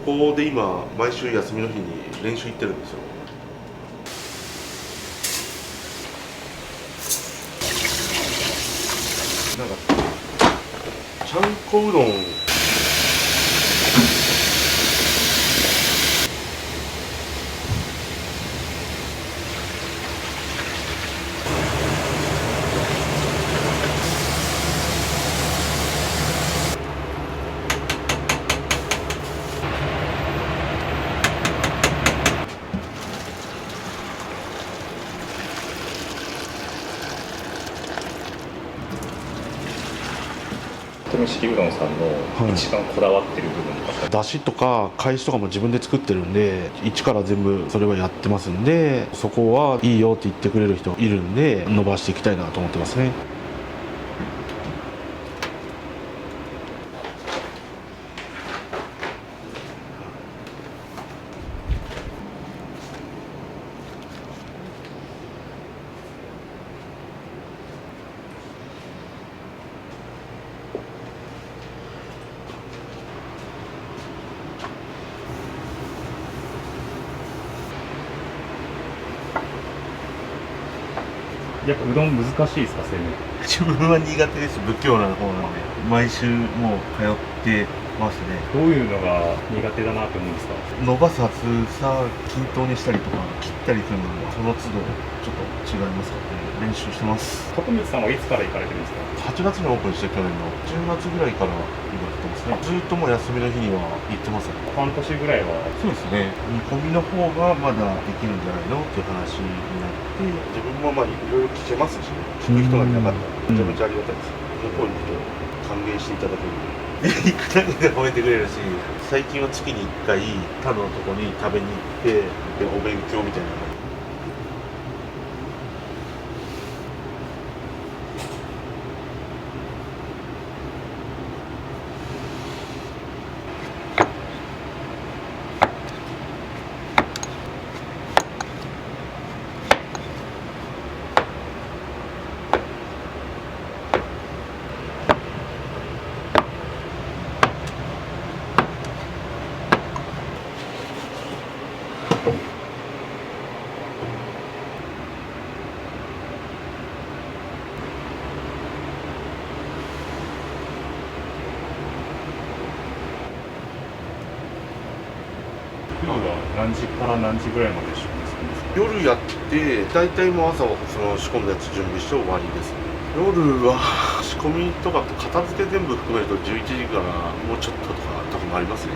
こで今毎週休みの日に練習行ってるんですよ。なんかちゃんこうどん富式うどんさんの一番こだわってる部分とか、だしとか返しとかも自分で作ってるんで、一から全部それはやってますんで、そこはいいよって言ってくれる人いるんで伸ばしていきたいなと思ってますね。やっぱうどん難しいですか、製麺。自分は苦手です。不器用な方なんで毎週もう通ってますね。どういうのが苦手だなと思うんですか。伸ばす厚さ均等にしたりとか切ったりするのもその都度ちょっと違いますからね。練習してます。徳光さんはいつから行かれてるんですか。8月にオープンして去年の10月ぐらいから今やってますね。ずっともう休みの日には行ってますね。半年ぐらいは。そうですね。煮込みの方がまだできるんじゃないのっていう話になって、自分もまあいろいろ聞けますし、聞く人がいなかったらめちゃめちゃありがたいです。向こうに行くと歓迎していただけるんで。行くだけで褒めてくれるし、最近は月に1回他のとこに食べに行ってでお勉強みたいな。夜は何時から何時ぐらいまで仕込みするんですか。夜やって大体もう朝その仕込んだやつ準備して終わりですね。夜は仕込みとか片付け全部含めると11時からもうちょっととか多分ありますね。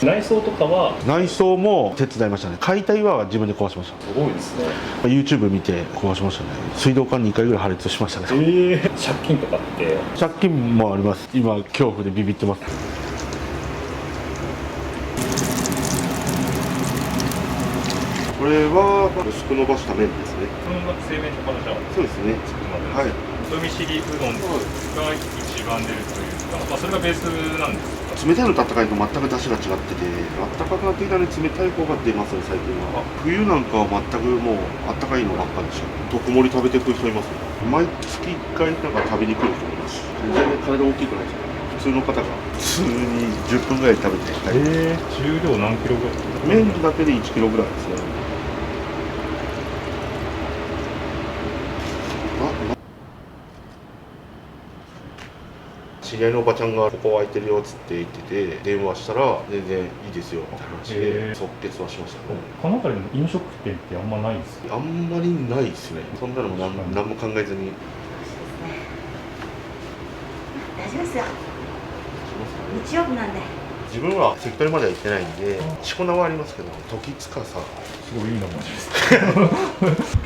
内装とかは。内装も手伝いましたね。解体は自分で壊しました。すごいですね。YouTube 見て壊しましたね。水道管2回ぐらい破裂しましたね。借金とかって。借金もあります。今恐怖でビビってます。これは薄く伸ばした麺ですね。その製麺所からじゃあそうですね。作るまで。はい。人見知りうどんが一番出るというか、まあ、それがベースなんですか。冷たいのと温かいのと全く出汁が違ってて、温かくなってきたのに冷たい方が出ますね、最近は。冬なんかは全くもう温かいのばっかりでしょ。特盛り食べてくる人いますね。毎月1回なんか食べに来る人いますし、全然体大きくないですよ。普通の方が普通に10分ぐらい食べて帰る。重量何キロぐらい。麺だけで1キロぐらいですね。知り合いのおばちゃんがここ空いてるよっつって言ってて、電話したら全然いいですよって話で即決はしましたね。この辺りの飲食店ってあんまないですよ。あんまりないですね。そんなのも何も考えずに。大丈夫ですよ。日曜日なんで。自分は関取までは行ってないんで、しこ名はありますけど、時司。すごいいい名前です。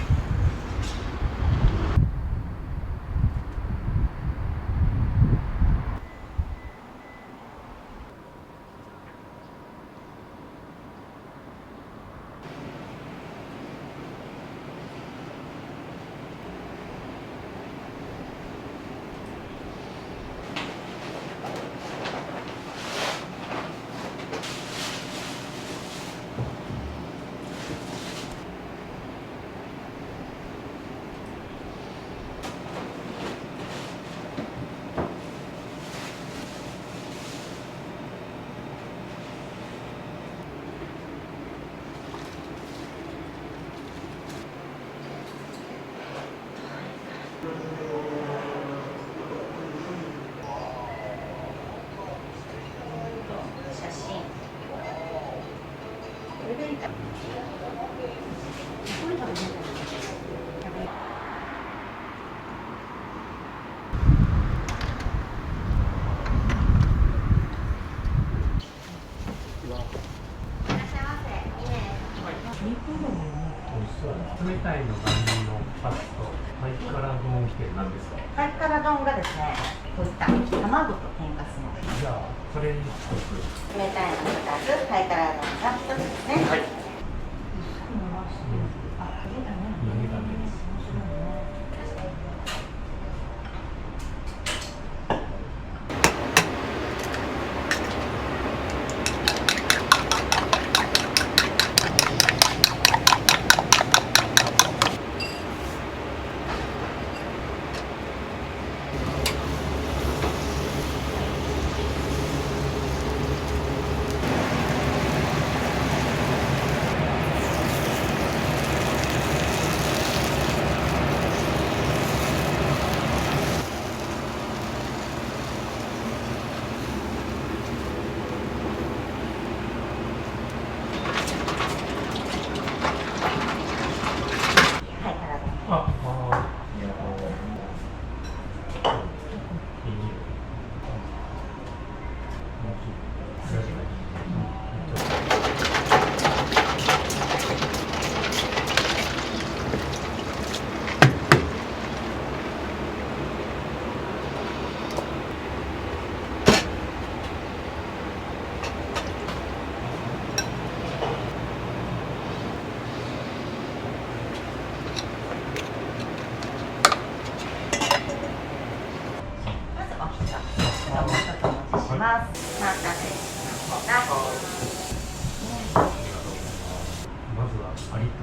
の何のパスとハイカラ丼って何ですか？ハイカラ丼がですね、こういった卵と天かすのじゃあそれに一つ。冷たいの2つ、ハイカラ丼が1つですね。はい。あ、これだね。何がね。お待たせしました。まずはパリッと。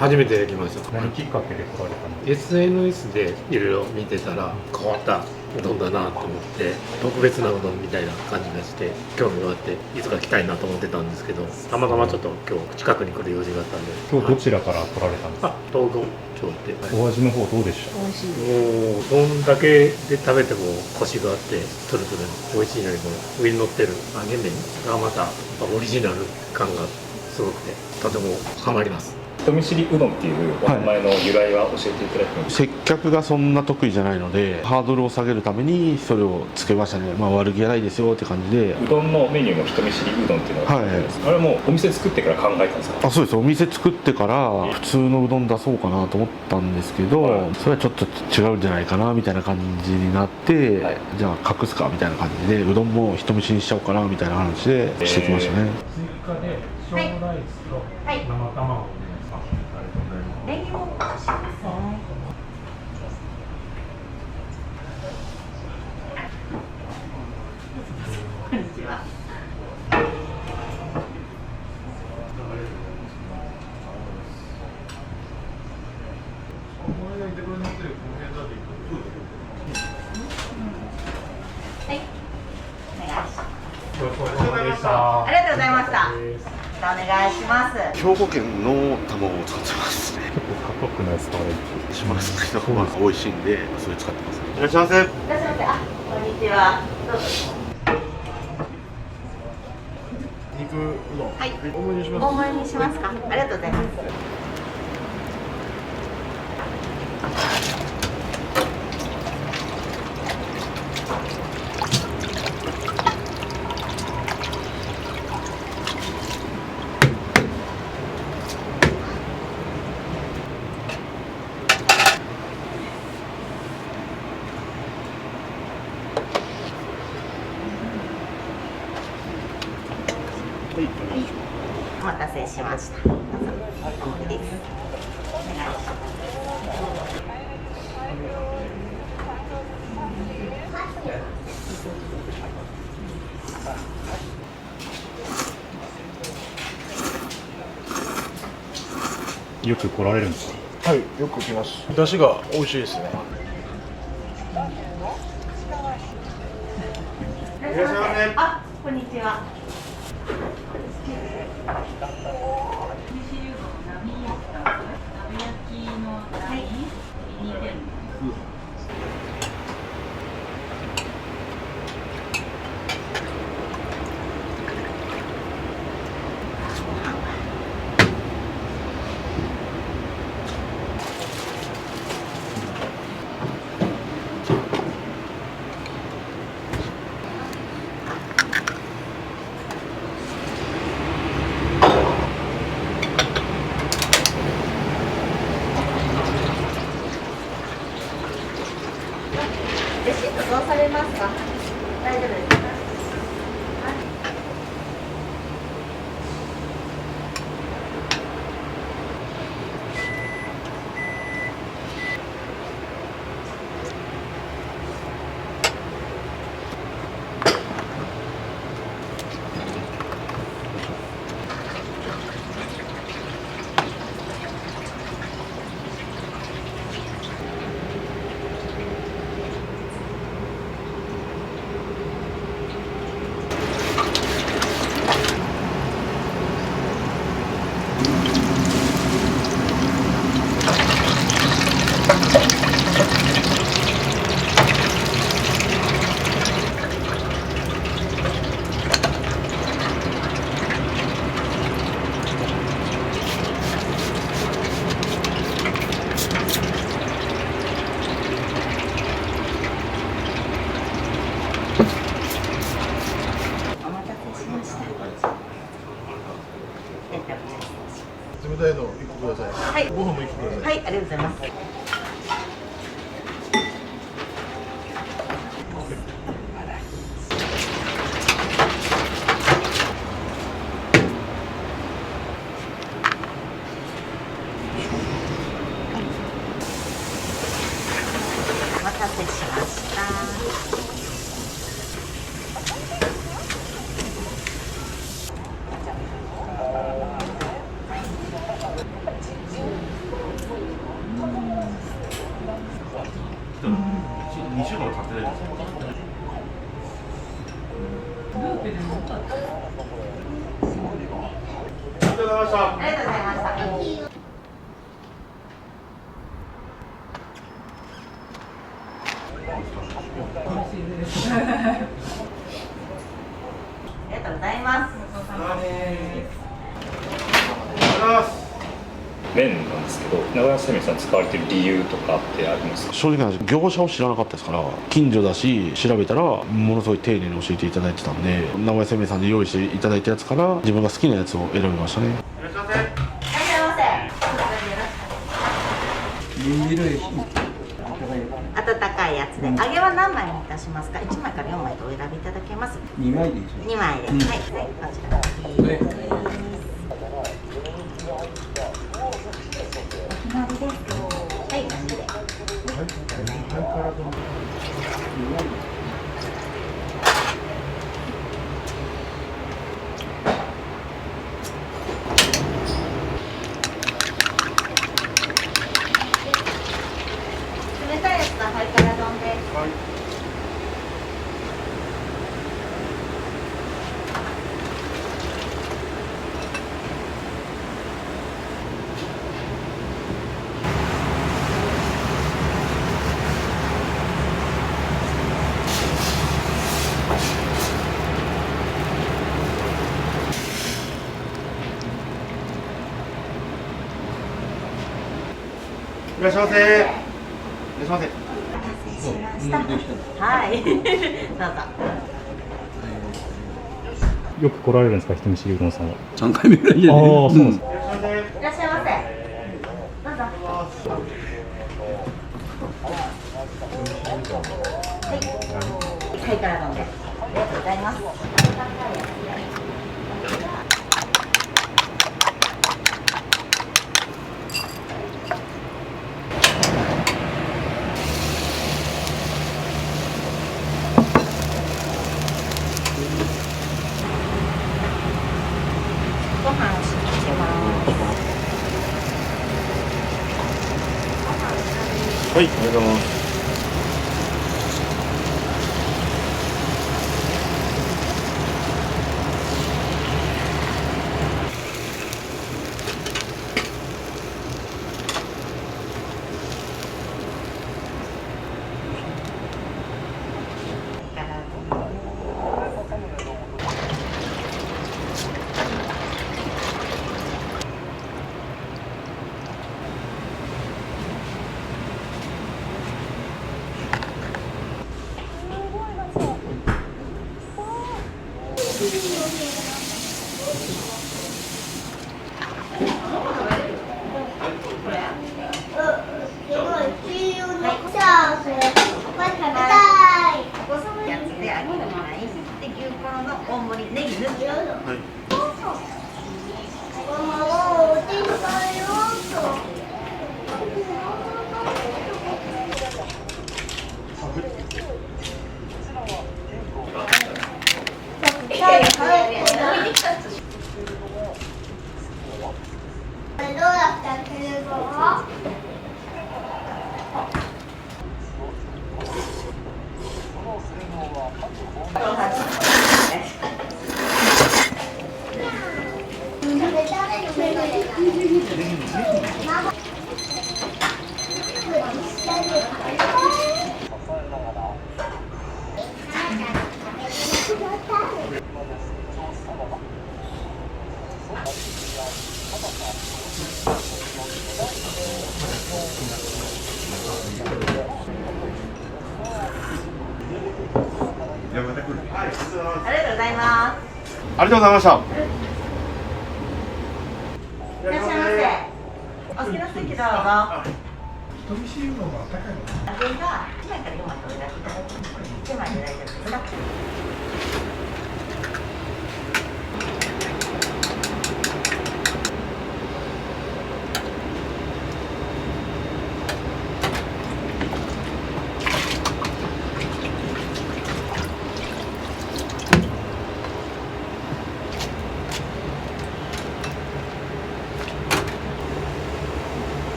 初めて来ました。何きっかけで来られたの？ SNS でいろいろ見てたら変わったうどんだなと思って特別なうどんみたいな感じがして興味があっていつか来たいなと思ってたんですけどたまたまちょっと今日近くに来る用事があったんで今日どちらから来られたんですか？東郷町ってお味の方どうでした？美味しいです。もううどんだけで食べてもコシがあってトゥルトゥル美味しいのにこの上に乗ってる揚げ麺がまたオリジナル感がすごくてとてもハマります。人見知りうどんっていうお名前の由来は教えていただいてもいいですか？接客がそんな得意じゃないのでハードルを下げるためにそれをつけましたね。まあ悪気はないですよって感じで。うどんのメニューも人見知りうどんっていうのがあるんです、あれはもうお店作ってから考えたんですか？あ、そうです。お店作ってから普通のうどん出そうかなと思ったんですけど、それはちょっと違うんじゃないかなみたいな感じになって、じゃあ隠すかみたいな感じでうどんも人見知りにしちゃおうかなみたいな話でしてきましたね。追加で小ライスと生卵をネギもお越しください。こんにちは。はい、お願いします。ごちそうさまでした。ありがとうございました。お願いします。兵庫県の卵を使ってますね。カップのやつ使われるしますけど、まあ美味しいんでそれ使ってます。いらっしゃいませ。いらっしゃいませ。あ、こんにちは。どうぞ。肉うどん。はい。大盛りにします。大盛りにしますか。ありがとうございます。お待たせしました。どうぞ。いいです。お願いします。よく来られるんですか？はい、よく来ます。出汁が美味しいですね。いらっしゃいませ。あ、こんにちは。大の1個ください。はいご飯も1個ください。はい、ありがとうございます。お待たせしました。2週間も経ってないですよ。ありがとうございました。ありがとうございました。ありがとうございます。麺なんですけど、長屋製麺さん使われてる理由とかってありますか？正直な話、業者を知らなかったですから、近所だし調べたらものすごい丁寧に教えていただいてたんで、名古屋製麺さんで用意していただいたやつから自分が好きなやつを選びましたね。いらっしゃいませ。温かいやつで、揚げは何枚にいたしますか？1枚から4枚とお選びいただけます。2枚でいいです。2枚で、はい、はい、こちらです。お決まりです。はい、何で。冷たいやつのハイカラ丼です。はい。いらっしゃいませ。いらっしゃいませ。はい。どうぞ。よく来られるんですか、人見知りうどんさんは。3回目ぐらいじゃね。ああ、そうなんですか。いらっしゃいませ。どうぞ。はい。ハイカラ丼で。ありがとうございます。ご飯をします。はい、ありがとうございます。やつで揚げる前で牛コロの大盛りネギ抜き。はい。ありがとうございます。ありがとうございました。いらっしゃいませ。お好きな席どうぞ。人見知りうどんは高いの？揚げが1枚から4枚とお選びいただきます。1枚で大丈夫ですか？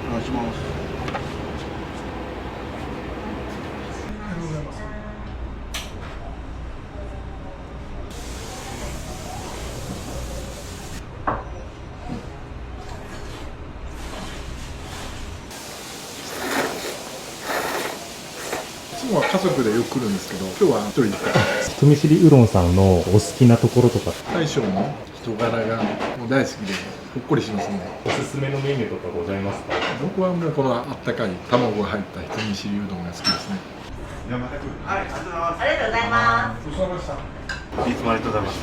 お願いします。いつもは家族でよく来るんですけど、今日は一人で。人見知りうどんさんのお好きなところとか、大将の人柄がもう大好きで、ほっこりしますね。おすすめのメニューとかございますか？僕はもうこのあったかい卵が入った人見知りうどんが好きですね。はい、ありがとうございます。ありがとうございます。ごちそうさまでした。いつもありがとうございます。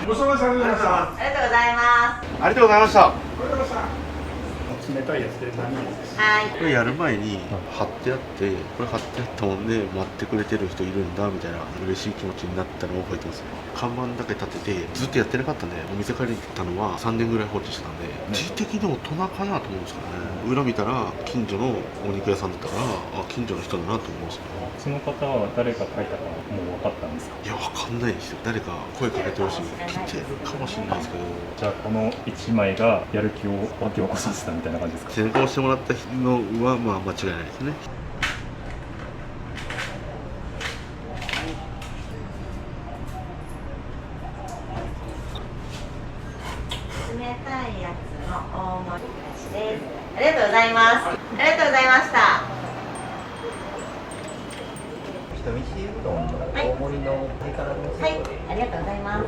ごちそうさまでした。ありがとうございます。ありがとうございました。冷たいやつで何ですか？はい。これやる前に貼ってあって、これ貼ってあったもんで待ってくれてる人いるんだみたいな嬉しい気持ちになったのを覚えてますね。看板だけ立ててずっとやってなかったんで、お店借りたのは3年ぐらい放置してたんで、地的に大人かなと思うんですけどね。裏見たら近所のお肉屋さんだったから、あ、近所の人だなと思うんですけど、その方は誰が書いたかもう分かったんですか？いや、わかんないですよ。誰か声かけてほしい。来てるかもしれないですけど、じゃあこの1枚がやる気を湧き起こさせたみたいな感じですか？先行してもらったのはまあ間違いないですね。冷たいやつの大盛り出しです。ありがとうございます。ありがとうございました。人見知りうどんの大盛りのピリ辛のはい、ありがとうございます。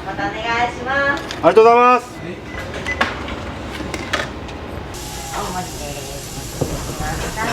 またお願いします。ありがとうございます。大盛りです。お待たせしました。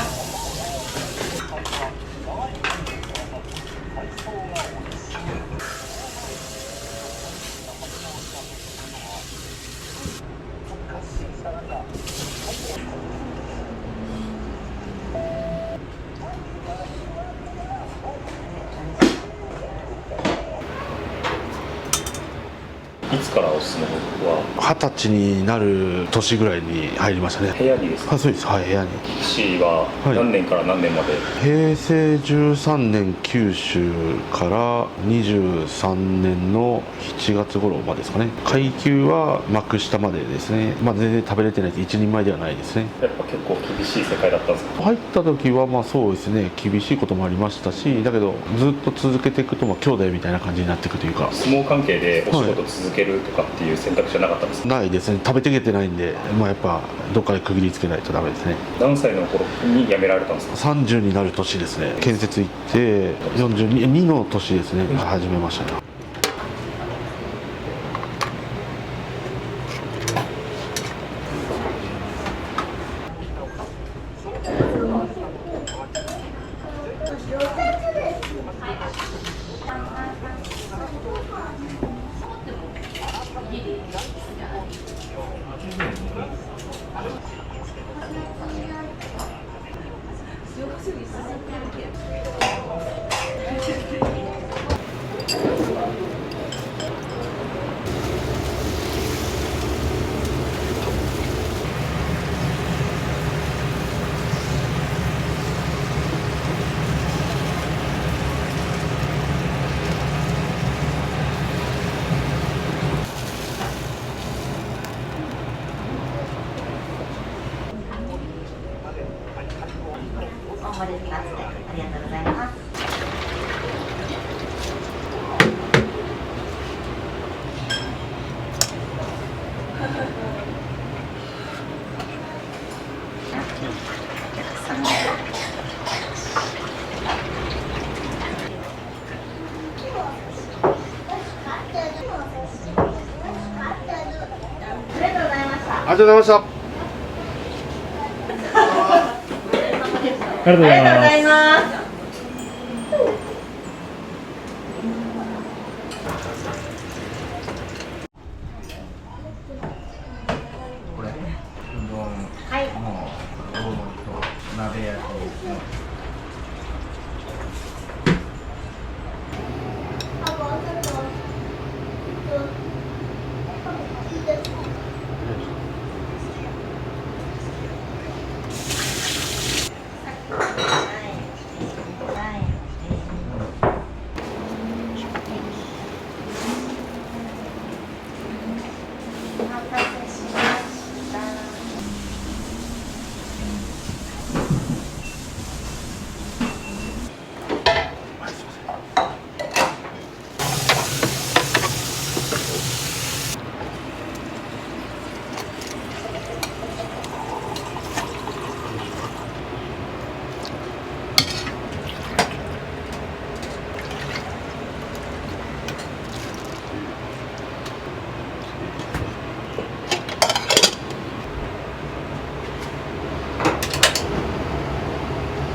いつからおすすめのは20歳になる年ぐらいに入りましたね。部屋にですか？あ、そうです。はい、部屋に。市は何年から何年まで？平成13年九州から23年の7月頃までですかね。階級は幕下までですね。まあ全然食べれてない一人前ではないですね。やっぱ結構厳しい世界だったんですか？入った時はまあそうですね、厳しいこともありましたし、だけどずっと続けていくとまあ兄弟みたいな感じになっていくというか。相撲関係でお仕事続けるとかっていう選択肢はなかったんですか？ないですね。食べていけてないんで、まあやっぱどっかで区切りつけないとダメですね。何歳の頃に辞められたんですか？30になる年ですね。建設行って42の年ですね、始めましたね。盛り2つでありがとうございます。ありがとうございました。ありがとうございます。ありがとうございます。これうどんはい。も大盛りと鍋焼きのお待たせしました。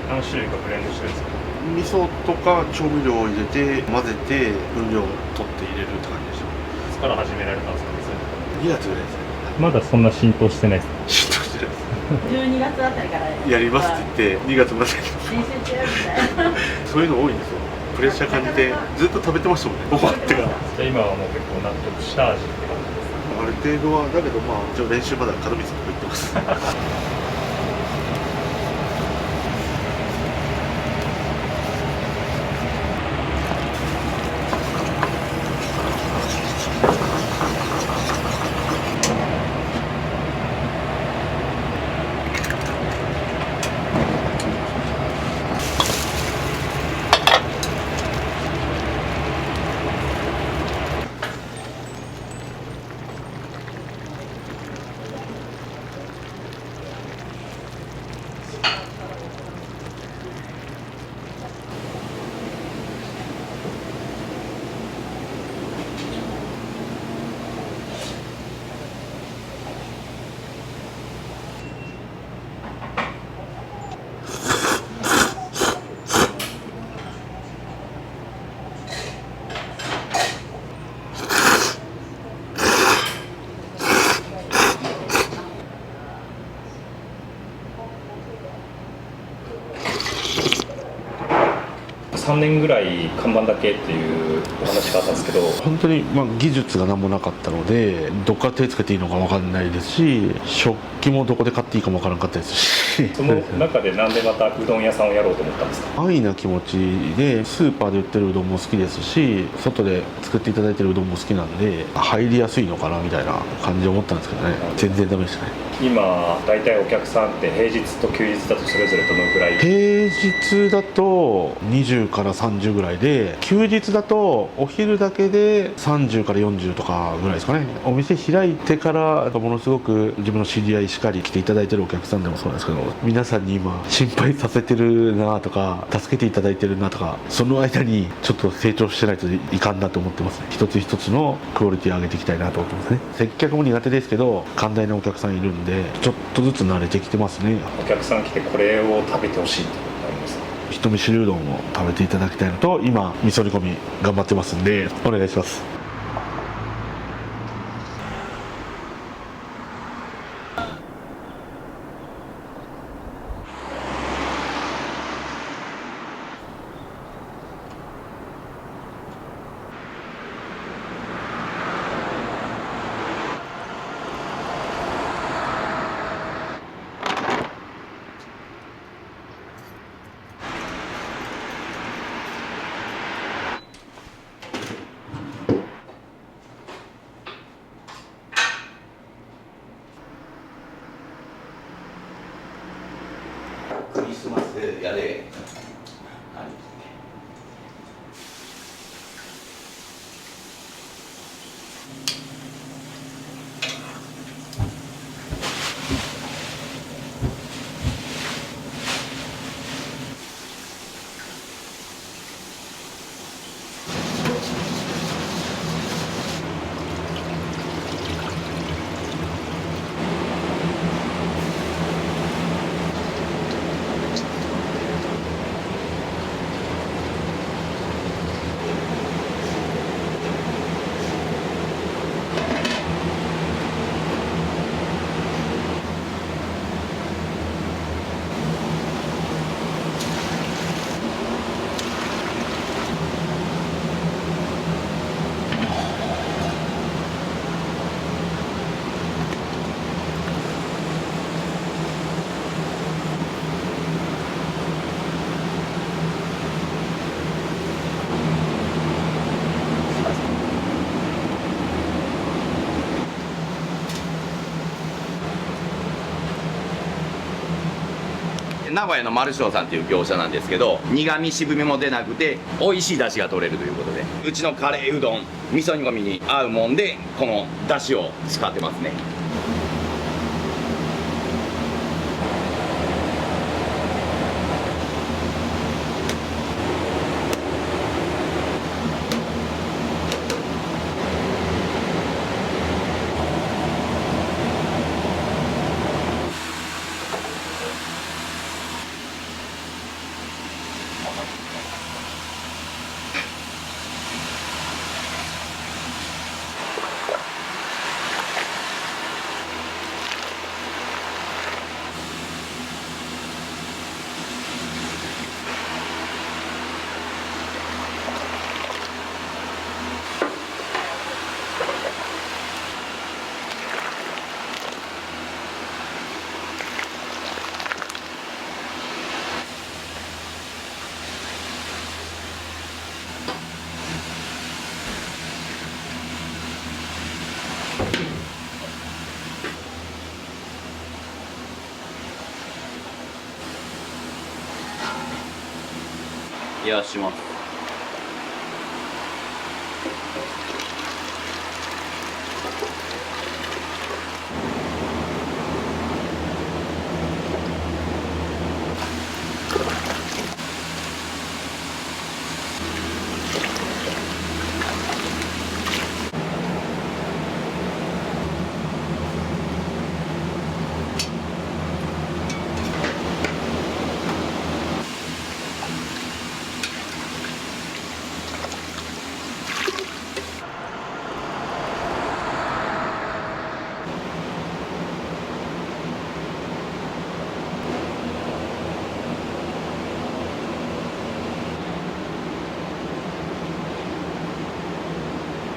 何種類かブレンドしてるんですか？味噌とか調味料を入れて混ぜて分量を取って入れるって感じでしょ。いつから始められたんですか？味噌2月ぐらいですね。まだそんな浸透してないです。浸透してないです。 12月あたりからやりますって言って2月まで練習中みたいな。そういうの多いんですよ。プレッシャー感じてずっと食べてましたもんね。終わってからじゃあ今はもう結構納得した味って感じですか？ある程度はだけどまあ一応練習まだ門光さんも行ってます。3年ぐらい看板だけっていうお話があったんですけど、本当にまあ技術が何もなかったのでどっから手つけていいのか分かんないですし、食器もどこで買っていいかも分からなかったですし、その中でなんでまたうどん屋さんをやろうと思ったんですか？安易な気持ちでスーパーで売ってるうどんも好きですし、外で作っていただいてるうどんも好きなんで入りやすいのかなみたいな感じで思ったんですけどね、全然ダメでしたね。今大体お客さんって平日と休日だとそれぞれどのくらい？平日だと20から30ぐらいで、休日だとお昼だけで30から40とかぐらいですかね。お店開いてからものすごく自分の知り合いしかり来ていただいてるお客さんでもそうなんですけど、皆さんに今心配させてるなとか助けていただいてるなとか、その間にちょっと成長してないといかんなと思ってますね。一つ一つのクオリティを上げていきたいなと思ってますね。接客も苦手ですけど寛大なお客さんいるんでちょっとずつ慣れてきてますね。お客さん来てこれを食べてほしいってことありますか？人見知りうどんを食べていただきたいのと、今味噌煮込み頑張ってますんでお願いします。してますやで。名古屋の丸翔さんっていう業者なんですけど、苦味渋みも出なくて美味しい出汁が取れるということで、うちのカレーうどん味噌煮込みに合うもんでこの出汁を使ってますね。冷やします。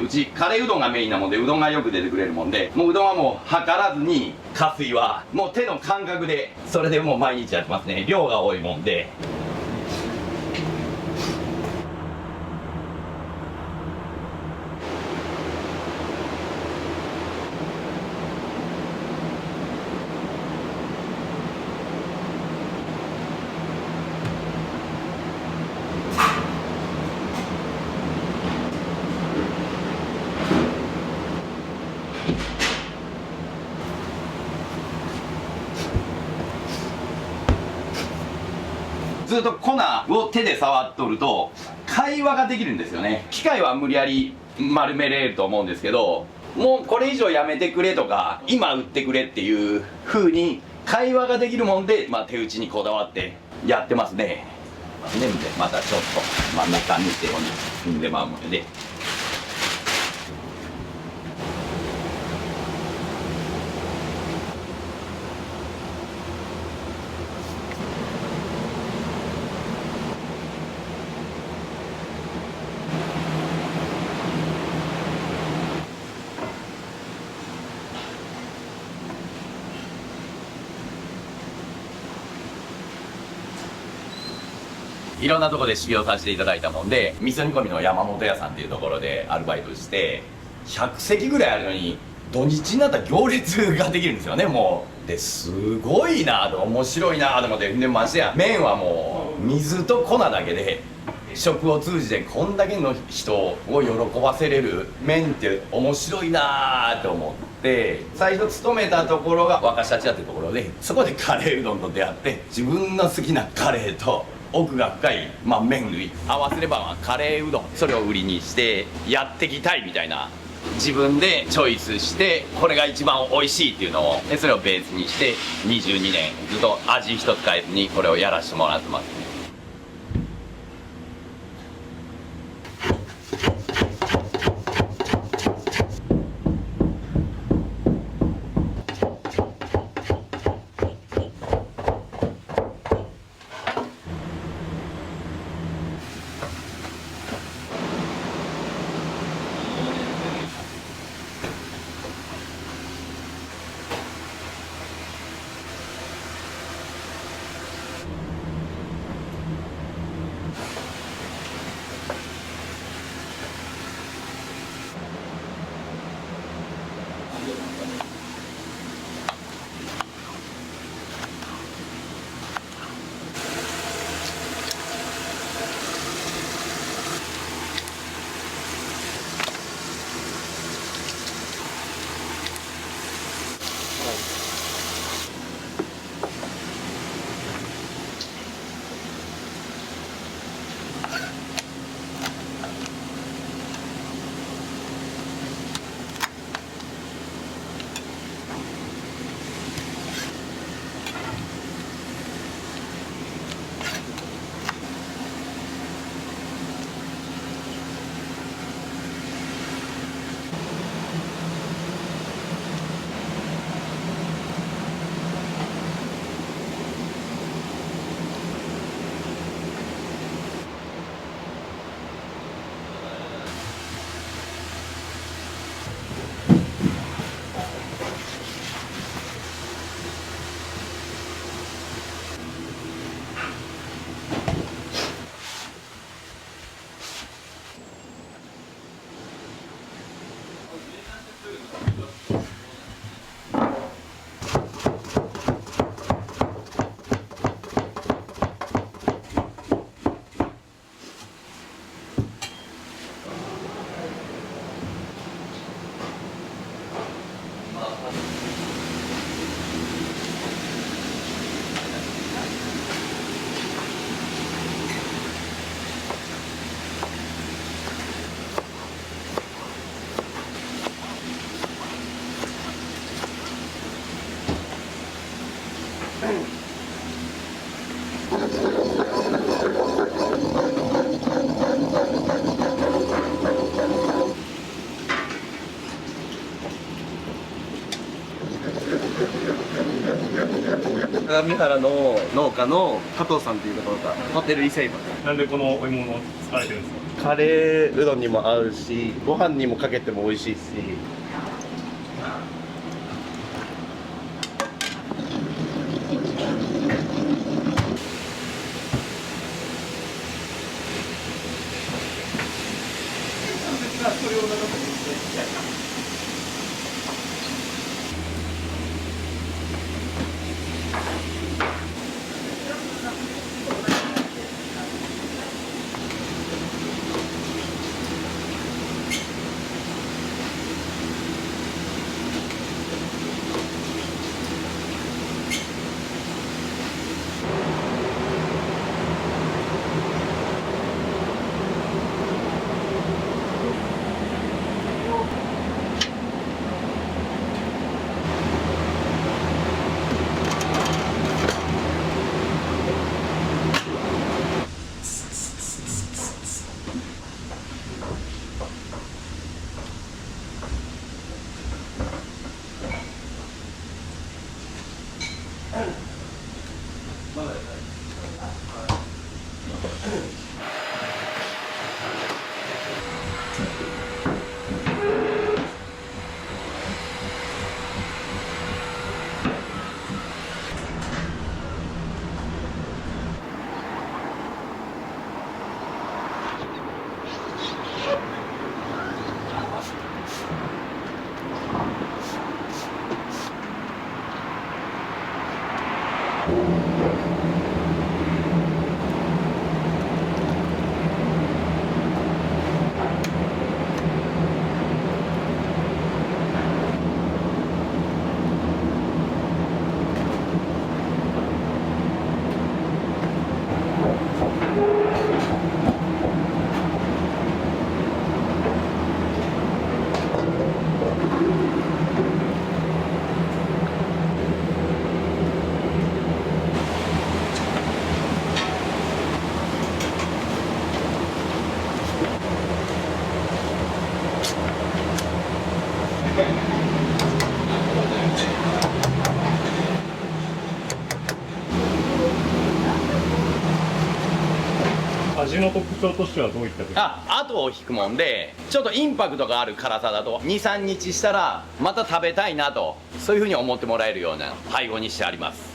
うちカレーうどんがメインなもんで、うどんがよく出てくれるもんで、もううどんはもう測らずに、加水はもう手の感覚で、それでもう毎日やってますね。量が多いもんで。ずっと粉を手で触っとると会話ができるんですよね。機械は無理やり丸めれると思うんですけど、もうこれ以上やめてくれとか今売ってくれっていう風に会話ができるもんで、手打ちにこだわってやってますね。でまたちょっと真ん中に手を踏んでまうので。いろんなところで修行させていただいたもんで、味噌煮込みの山本屋さんっていうところでアルバイトして、100席ぐらいあるのに土日になったら行列ができるんですよね。もうですごいなと、面白いなと思って。でましてや麺はもう水と粉だけで食を通じてこんだけの人を喜ばせれる麺って面白いなと思って、最初勤めたところが若狭町ってところで、そこでカレーうどんと出会って、自分の好きなカレーと奥が深い、麺類合わせればカレーうどん、それを売りにしてやっていきたいみたいな、自分でチョイスしてこれが一番美味しいっていうのを、それをベースにして22年ずっと味一つ変えずにこれをやらせてもらってます。相模原の農家の加藤さんっていう方がホテル伊勢今なんでこのお芋を使われてるんですか？カレーうどんにも合うし、ご飯にもかけても美味しいし。味の特徴としてはどういったと後を引くもんで、ちょっとインパクトがある辛さだと23日したらまた食べたいなと、そういうふうに思ってもらえるような配合にしてあります。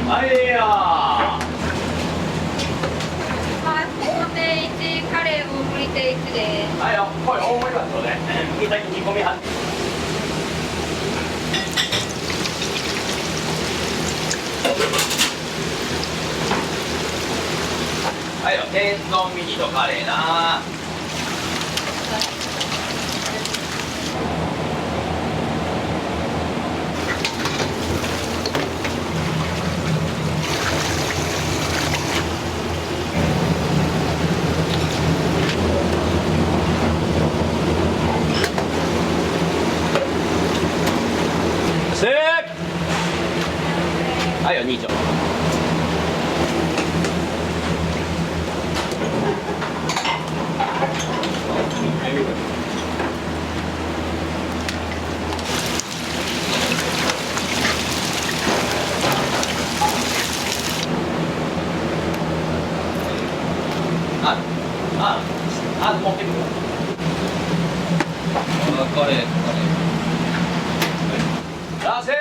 はいや1カレー大盛り定1です。はいよ、これ大盛りはそうね。右先煮込みははいよ、天丼ミニとカレーな。はいよ、2丁。持ってくる。カレー。出せ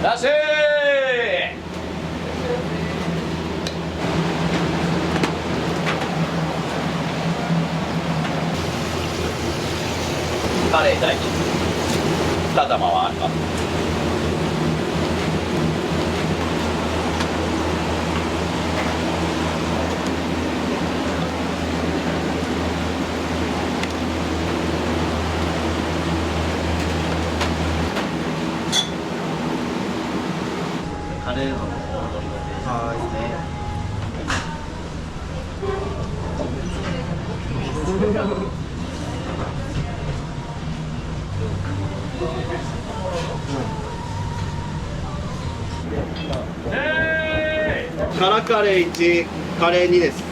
出せカレー大2玉はあります。レーのお取り立てですね。辛カレー1、カレー2です。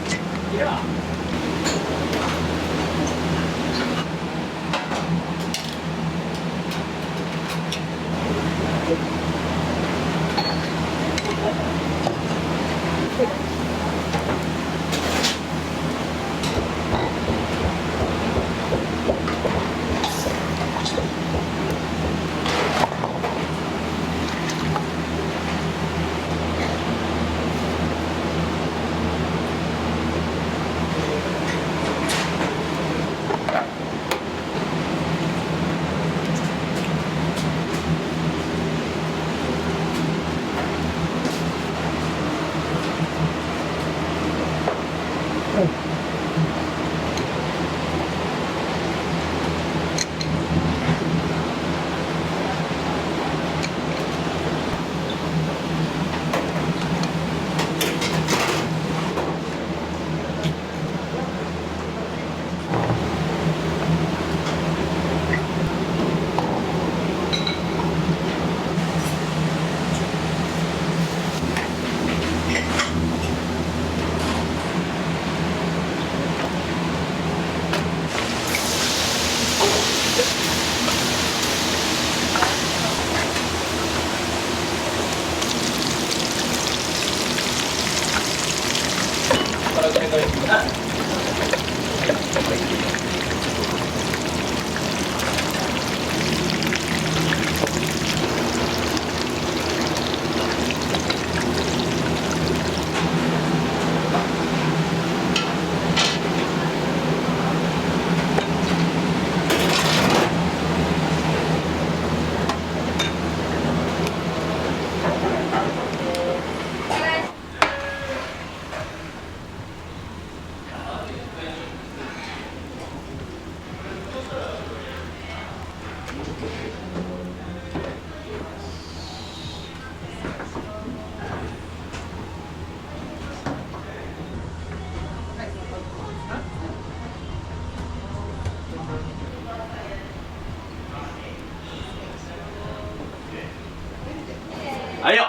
はいよ。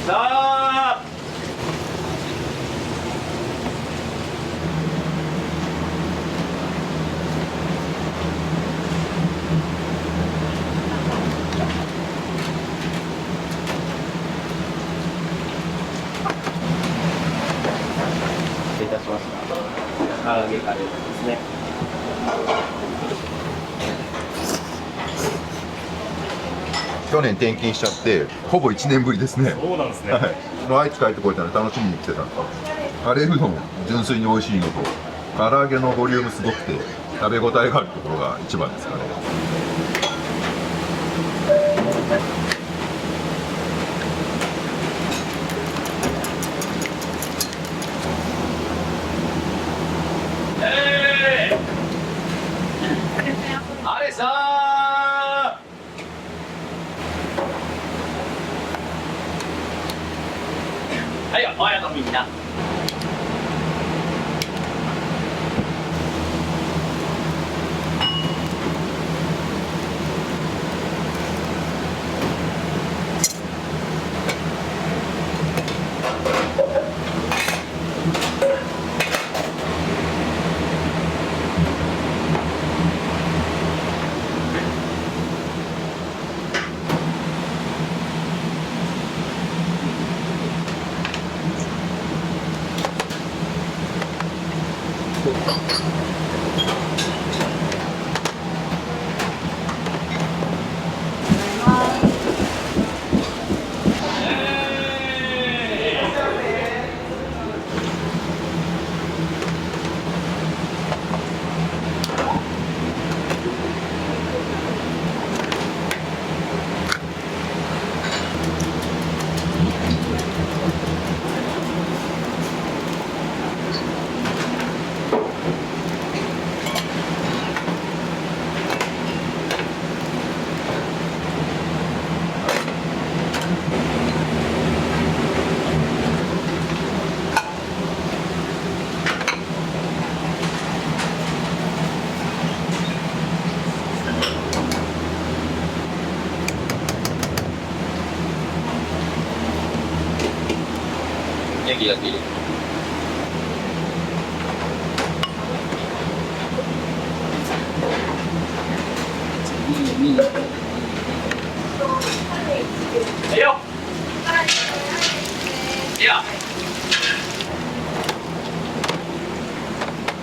さあ。失礼いたしました。唐揚げカレーですね。去年転勤しちゃってほぼ1年ぶりですね。そうなんですね。はい、もう愛知帰ってこいたので楽しみに来てたんです。カレーうどん純粋に美味しいのと唐揚げのボリュームすごくて食べ応えがあるところが一番ですかね。あれさー。はいよ、おやとみんな。ネギだけ入れる。はいよ。いや。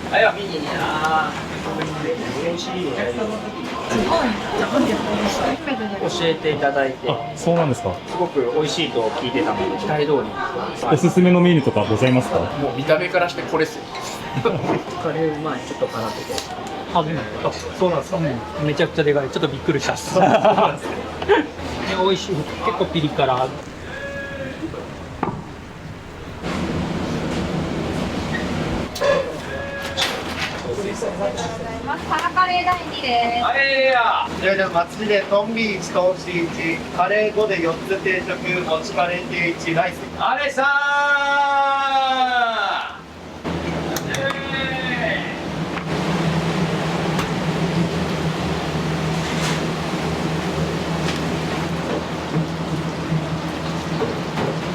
はいよ。いいな。教えていただいて、そうなんですか。すごく美味しいと聞いてたので、期待通り。おすすめのメニューとかございますか？もう見た目からしてこれっすよ。カレーうまい、ちょっと辛くて。そうなんですか。めちゃくちゃでかい、ちょっとびっくりしたっす。そうなんですね。美味しい、結構ピリ辛。サラカレー第2です。はいや。じゃあ松でトンビ1、トンシ1、カレー5で4つ定食、もちカレー定1、ライス。あれさ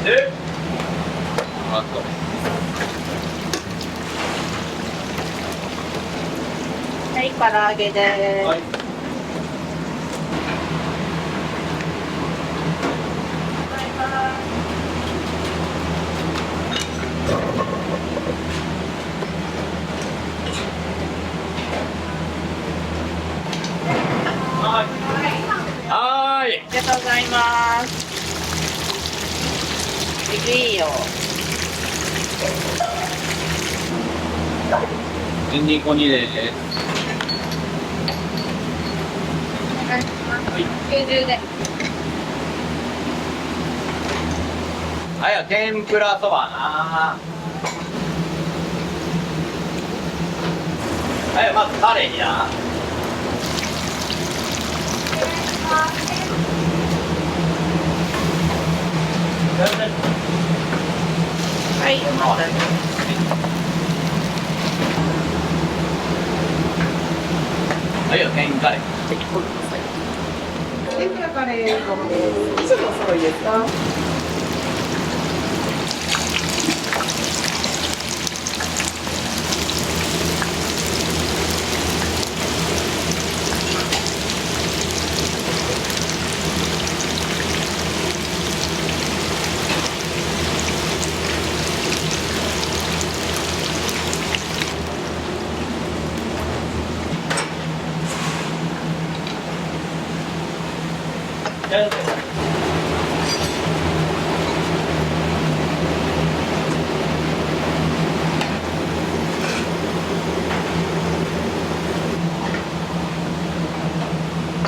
ー。で、はい、唐揚げです。はい。はーい。ありがとうございます。いいよ。ニンニク2です。90で。はいよ、天ぷらそばな。はいよ、まずカレーにな。はい、お待たせ。はいよ、天カレー。天ぷらカレーのです。以上のお揃いですか？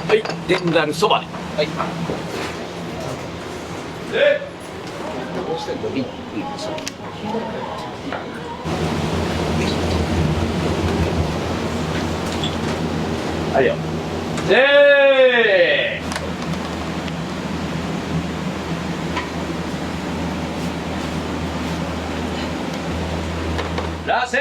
はい、天ざるそばで。はい。で、はいよ。で、らせー。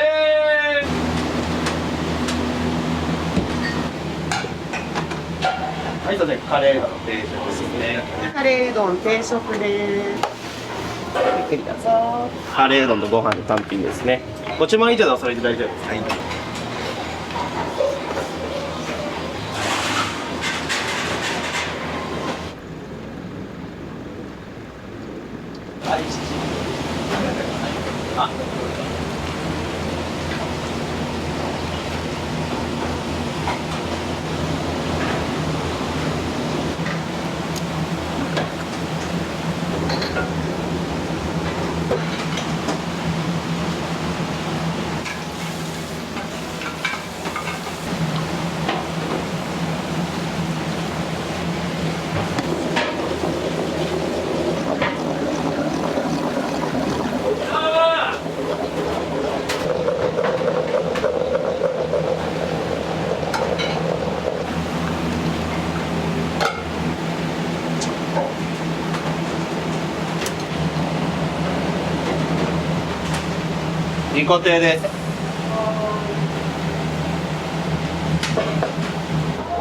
はい、それでカレーの定食ですね。カレーうどん定食です。ゆっくりどうぞ。カレーうどんとご飯の単品ですね。ご注文以上でおそれで大丈夫です。はい。あ、2個定です。オ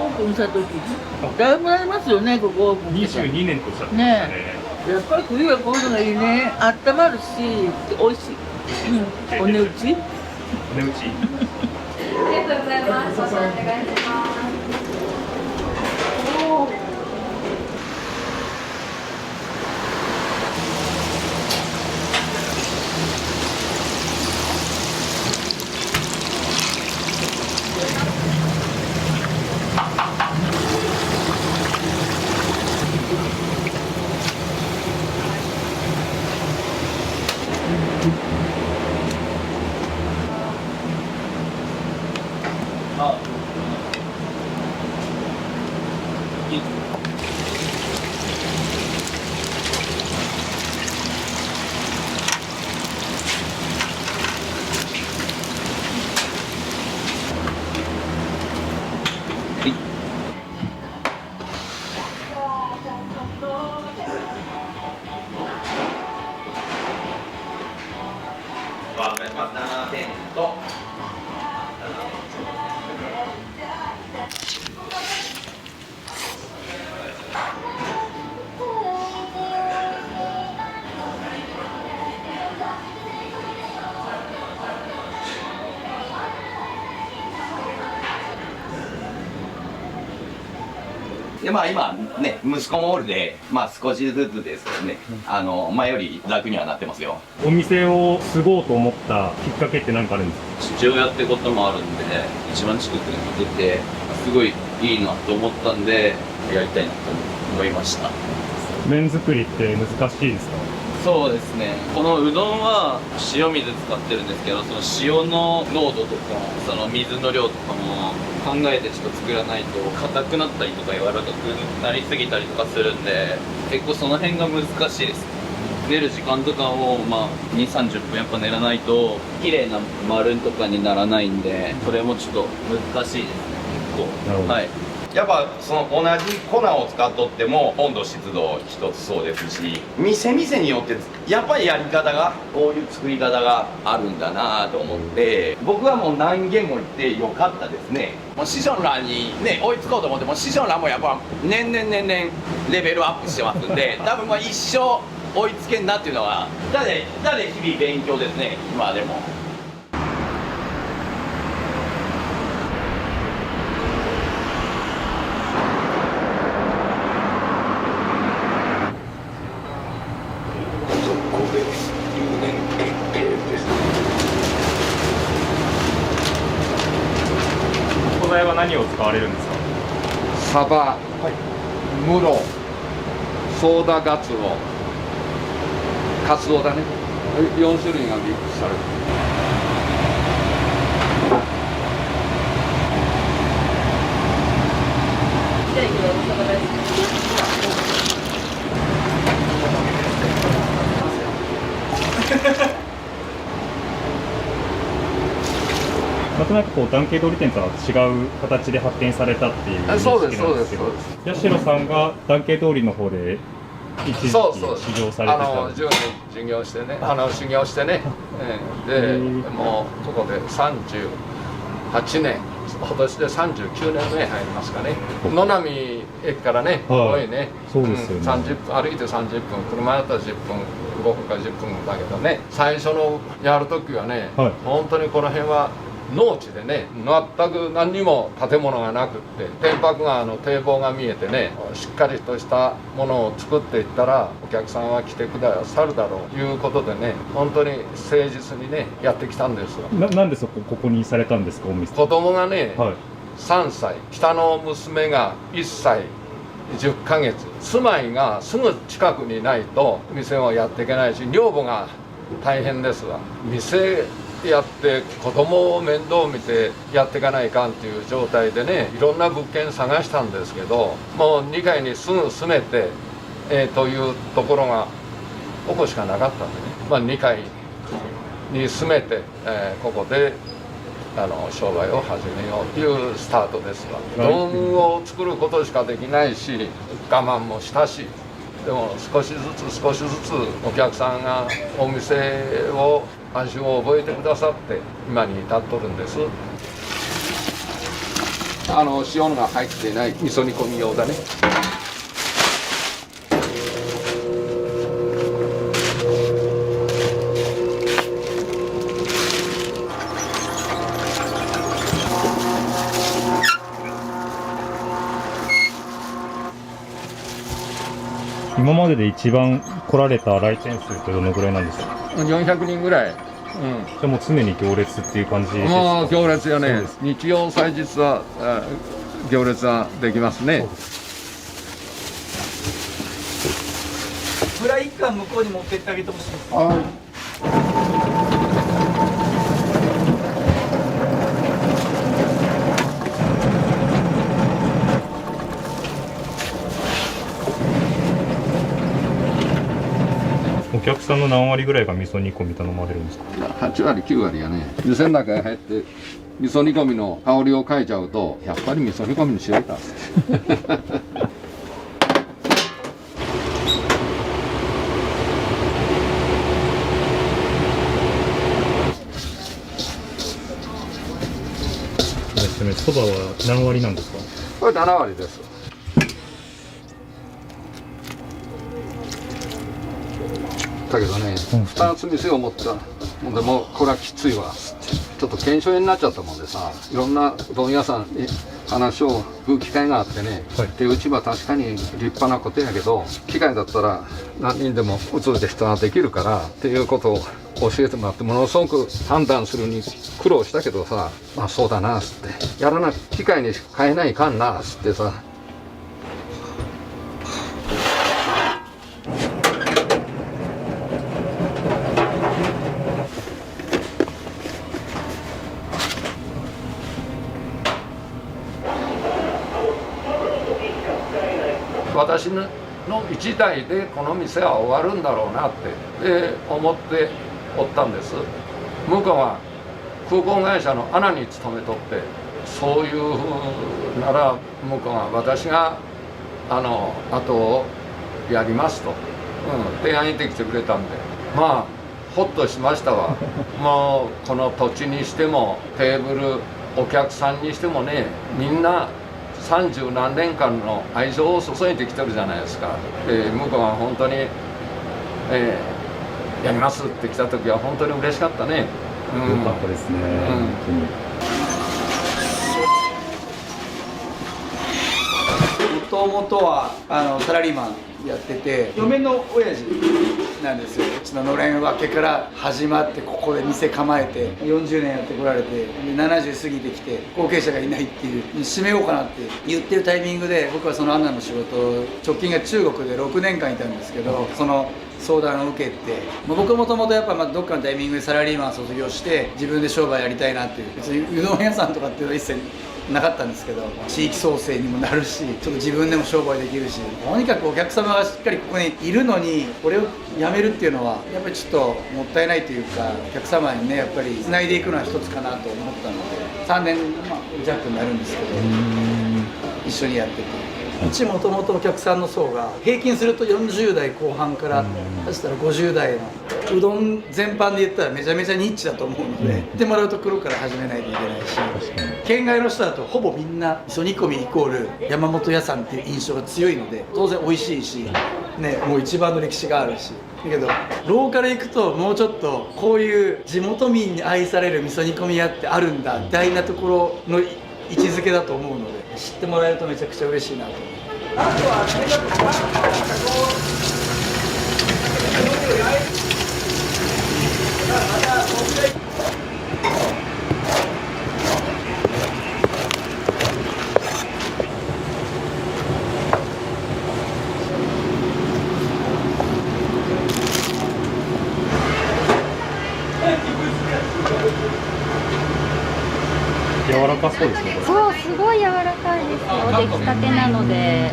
ープンした時だいぶなりますよね、ここオープン。22年とおっしゃってましたね。やっぱり冬はこういうのがいいね。あったまるし、美味しい。うん、お値打ち。お値打ち。ありがとうございます。少々お願いします。でまあ今ね息子もおるで少しずつですけどね前より楽にはなってますよ。お店を継ごうと思ったきっかけって何かあるんですか？父親ってこともあるんで、一番近くに出てすごいいいなと思ったんでやりたいなと思いました。麺作りって難しいですか？そうですね、このうどんは塩水使ってるんですけど、その塩の濃度とかその水の量とかも考えてちょっと作らないと硬くなったりとか柔らかくなりすぎたりとかするんで、結構その辺が難しいです。練る時間とかを2、30分やっぱ練らないと綺麗な丸とかにならないんで、それもちょっと難しいですね、結構。はい、やっぱその同じ粉を使っとっても温度湿度一つそうですし、店によってやっぱりやり方がこういう作り方があるんだなと思って、僕はもう何軒も行ってよかったですね。もう師匠らにね追いつこうと思っても師匠らもやっぱ年々レベルアップしてますんで多分一生追いつけんなっていうのはだで日々勉強ですね今でも。素材は何を使われるんですか？サバ、ムロ、ソーダガツオ、カツオだね。4種類がミックスされてる。なんとなくこう団系通り店とは違う形で発展されたっていう認識なんですけど、八代さんが団系通りの方で一時期修行されてた。10年修行してね、修行してね、でもうそこで38年、今年で39年目入りますかね。野波駅からね、遠いね、そうですよね、30分歩いて30分、車だったら10分、5分か10分だけどね、最初のやる時はね、本当にこの辺は農地でね、全く何にも建物がなくって、天白川の堤防が見えてね、しっかりとしたものを作っていったらお客さんは来てくださるだろうということでね、本当に誠実にねやってきたんですよ。なんでここにされたんですか？お店。子供がね、3歳、下の娘が1歳10ヶ月、住まいがすぐ近くにないと店をやっていけないし、女房が大変ですわ。店やって子供を面倒見てやっていかないかんっていう状態でね、いろんな物件探したんですけど、もう2階にすぐ住めて、というところがここしかなかったんでね、2階に住めて、ここで商売を始めようというスタートですわ。うどんを作ることしかできないし、我慢もしたし、でも少しずつお客さんがお店を味を覚えてくださって今に至っとるんです。塩が入っていない味噌煮込み用だね。今までで一番来られた来店数ってどのぐらいなんですか？400人ぐらい。じゃあもう常に行列っていう感じですか？もう行列よね。日曜祭日は行列はできますね。フライ1貫向こうに持ってってあげてほしいです。お客さんの何割ぐらいが味噌煮込み頼まれるんですか？8割9割やね。店の中に入って味噌煮込みの香りを嗅いちゃうとやっぱり味噌煮込みにしようかそばは何割なんですか？これ7割です。だけどね、2つ店を持ったもんでもうこれはきついわっつってちょっと検証になっちゃったもんでさ、いろんなうどん屋さんに話を聞く機会があってね、でうちは確かに立派なことやけど機械だったら何人でも移る人ができるからっていうことを教えてもらって、ものすごく判断するに苦労したけどさ、まあそうだなっつってやらな機械に変えないかんなっつってさ。私の一代でこの店は終わるんだろうなって思っておったんです。向こうは空港会社のアナに勤めとって、そういうふうなら向こうは私が後をやりますと、提案してきてくれたんで、まあほっとしましたわ。もうこの土地にしてもテーブルお客さんにしてもね、みんな30何年間の愛情を注いできてるじゃないですか。向こうは本当に、やりますって来た時は本当に嬉しかったね。よかったですね。もともとはサラリーマンやってて、嫁の親父なんですよ。うちののれん分けから始まってここで店構えて40年やってこられて、で70過ぎてきて後継者がいないっていう、閉めようかなって言ってるタイミングで、僕はそのアンナの仕事直近が中国で6年間いたんですけど、その相談を受けて、僕はもともとやっぱどっかのタイミングでサラリーマン卒業して自分で商売やりたいなっていう、別にうどん屋さんとかっていうのは一切なかったんですけど、地域創生にもなるし、ちょっと自分でも商売できるし、とにかくお客様がしっかりここにいるのにこれをやめるっていうのはやっぱりちょっともったいないというか、お客様にねやっぱり繋いでいくのは一つかなと思ったので、3年弱になるんですけど一緒にやってて。うちもともとお客さんの層が平均すると40代後半からそしたら50代のうどん全般で言ったらめちゃめちゃニッチだと思うので、行ってもらうと黒から始めないといけないし、県外の人だとほぼみんな味噌煮込みイコール山本屋さんっていう印象が強いので、当然美味しいし、ね、もう一番の歴史があるし、だけどローカル行くともうちょっとこういう地元民に愛される味噌煮込み屋ってあるんだみたいなところの位置づけだと思うので、知ってもらえるとめちゃくちゃ嬉しいなと思います。あとは柔らかそうですね。そう、すごい柔らかいですよ。出来たてなので。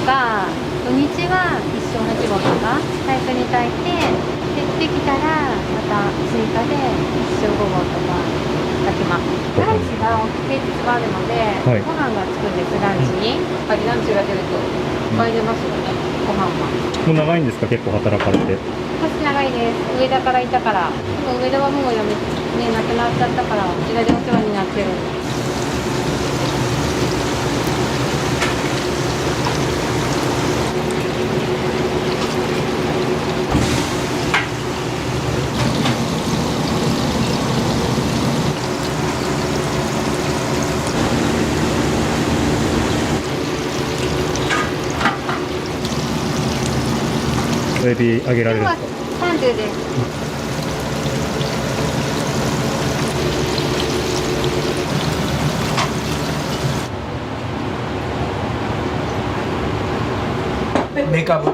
か土日は一升8合とか最初に炊いて、できたらまた追加で一升5合とか炊きます。ランチが平日はあるので、はいご飯がつくんです。ランチにやっぱりランチが出るといっぱい出ますよね、ご飯は。もう長いんですか、結構働かれて。私長いです。上田からいたから。でも上田はもうやめね、なくなっちゃったから、こちらでお世話になってる。エビ揚げられるんですか。30です。メカブ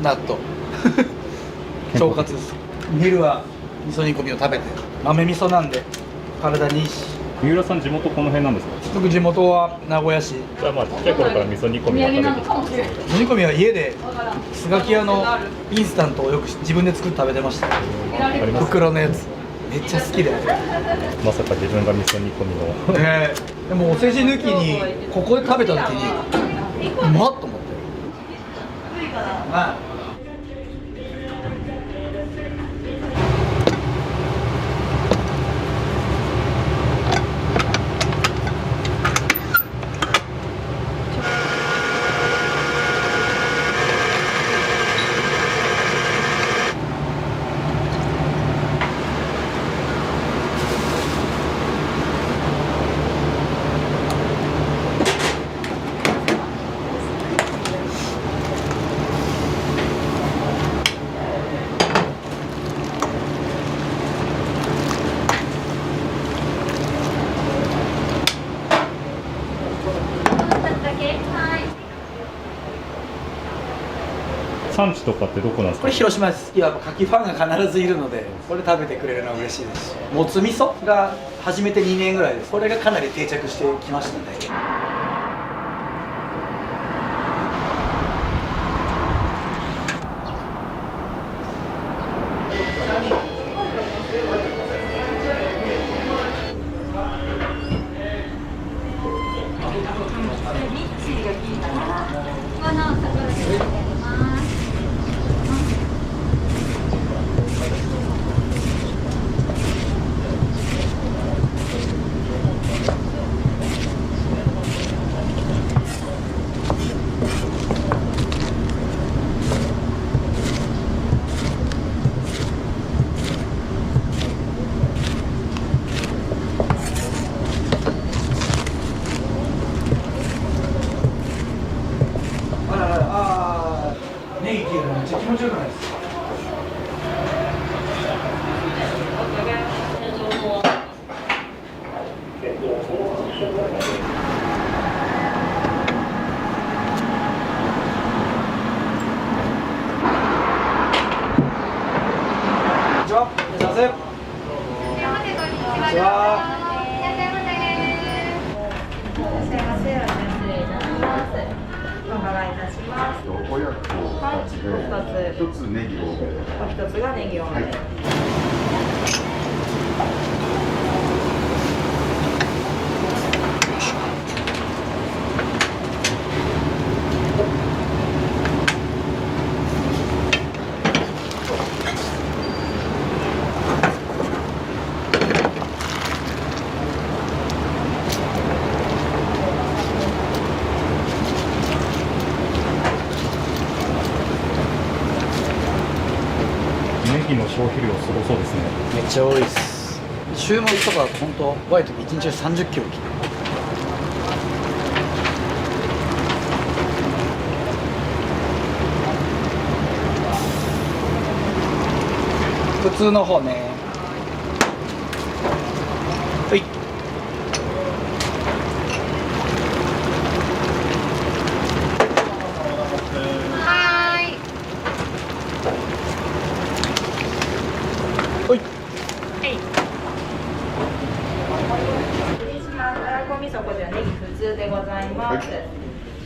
納豆腸活です。昼は味噌煮込みを食べて、豆味噌なんで体にいいし。三浦さん地元この辺なんですか。僕地元は名古屋市。じゃあまあちっちゃい頃から味噌煮込みを食べてたんですね。味噌煮込みは家でスガキ屋のインスタントをよく自分で作って食べてました。袋のやつめっちゃ好きで。まさか自分が味噌煮込みのでもお世辞抜きにここで食べた時にうまっと思って。産地とかってどこなんですか。これ広島です。いわば牡蠣ファンが必ずいるので、これ食べてくれるのは嬉しいですし、もつ味噌が始めて2年ぐらいです。これがかなり定着してきましたね。ネギ切るのめっちゃ気持ちよくないですか。一つネギ多め。一つがネギ多め。ネギの消費量すごそうですね。めっちゃ多いです。週末とか本当ワイト1日30キロ切る。普通の方ね。はい。たらこ味噌こちらネギ普通でございます。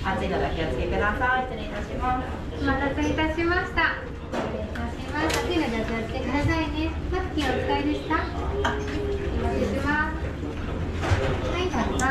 熱いのでお気をつけください。失礼いたします。お待たせいたしました。失礼いたします。熱いのでお気をつけくださいね。ナプキンお使いでした？お待ちします。はい、どうぞ。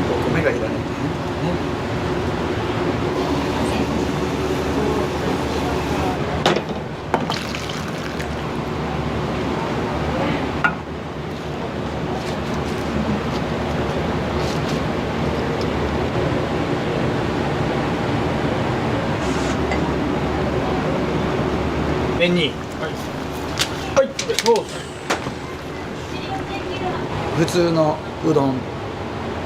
お米がいらない。麺に、はい、普通のうどん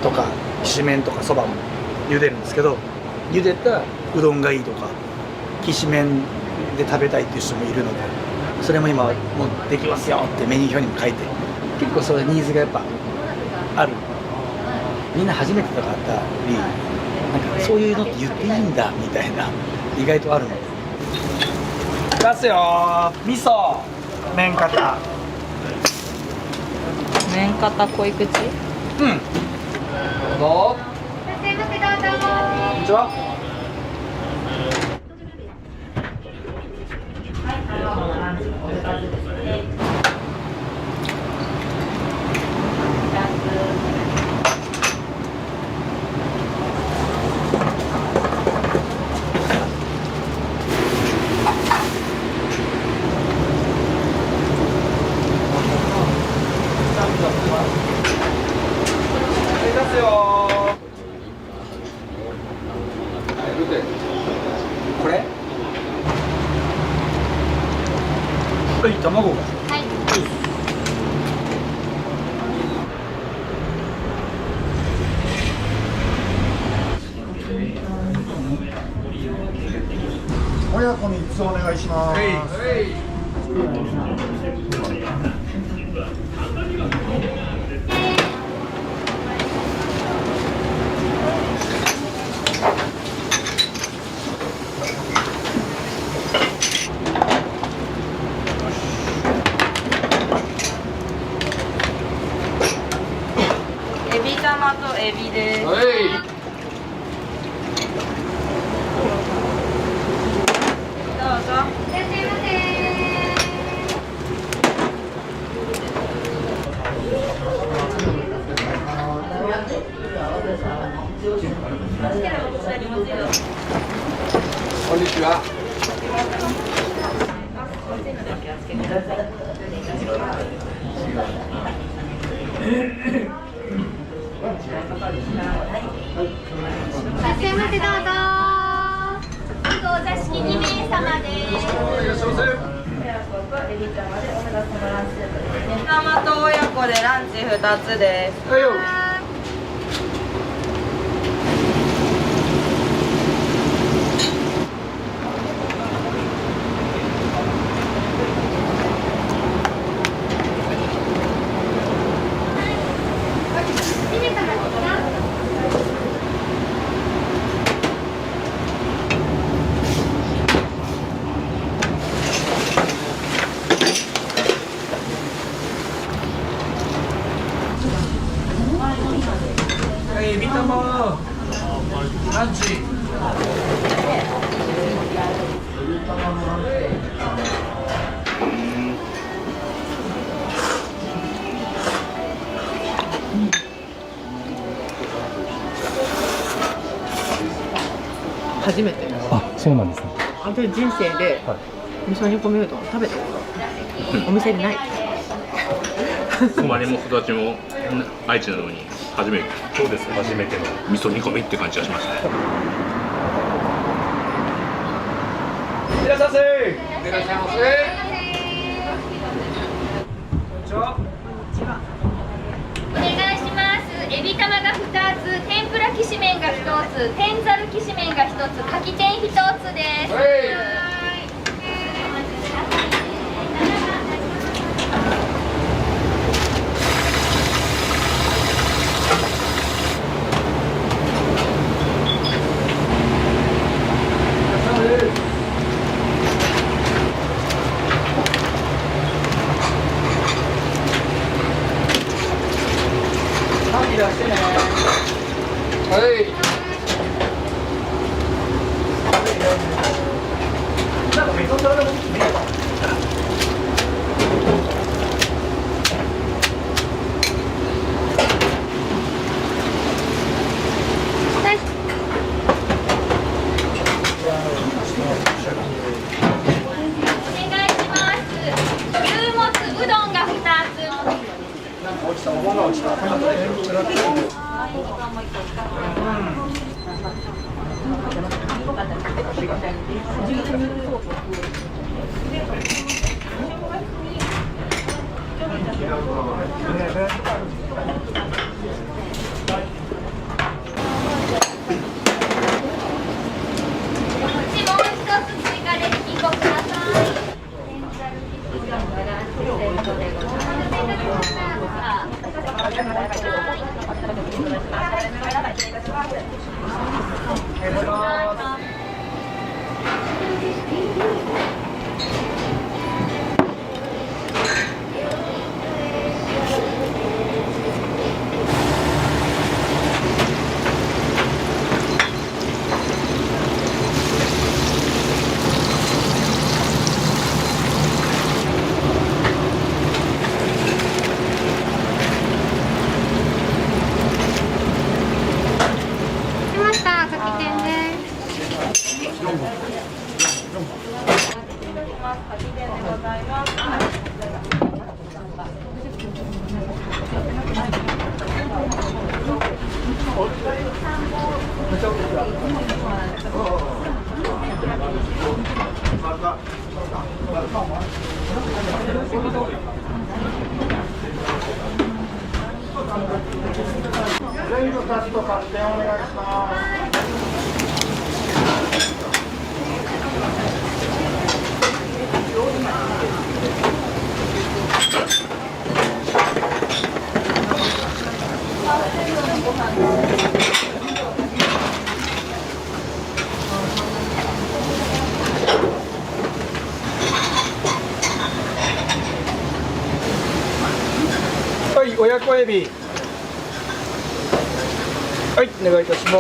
とかきしめんとかそばも茹でるんですけど、茹でたうどんがいいとかきしめんで食べたいっていう人もいるので、それも今もうできますよってメニュー表にも書いて、結構それニーズがやっぱある。みんな初めてとかあったり、なんかそういうのって言っていいんだみたいな意外とあるので。いきますよー。味噌、麺型。麺型濃い口。うん。どうぞ。いらっしゃいませ、どうぞ。こんにちは。これ？はい、卵が。はい。親子3つお願いします。エビ玉とエビです。はい。どうぞ。いらっしゃいませ。こんにちは。いらっしゃいませ、どうぞ。お座敷2名様です。エビ玉と親子でランチ2つです。2名様ですか？エビ玉ランチ。初めて。あ、そうなんですね。私人生で味噌煮込みうどん食べたことお店でない。生まれも育ちも愛知なのに初めて。そうですね、初めての味噌煮込みって感じがしましたね。いらっしゃいませ。いらっしゃいませ。こんにちは。お願いします。エビ玉が2つ、天ぷらきしめんが1つ、天ざるきしめんが1つ、かき天1つです。全部カットカッテンお願いします。はい、親子エビ。はい、お願いいたします。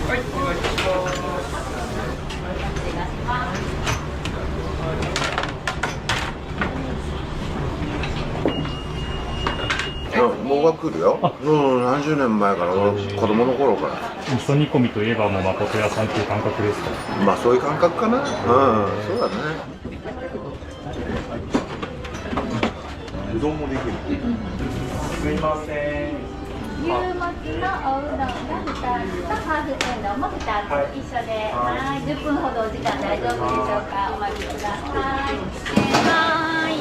はい、お願いいたします。僕は来るよ。何十年前から俺子供の頃から。味噌煮込みといえばもう誠屋さんっていう感覚ですか。まあそういう感覚かな。そうだね。うどんもできる。すいません。牛もちのおうどんが2つとハーフ天丼も2つ一緒で、はい、10分ほどお時間大丈夫でしょうか。お待ちください。はい。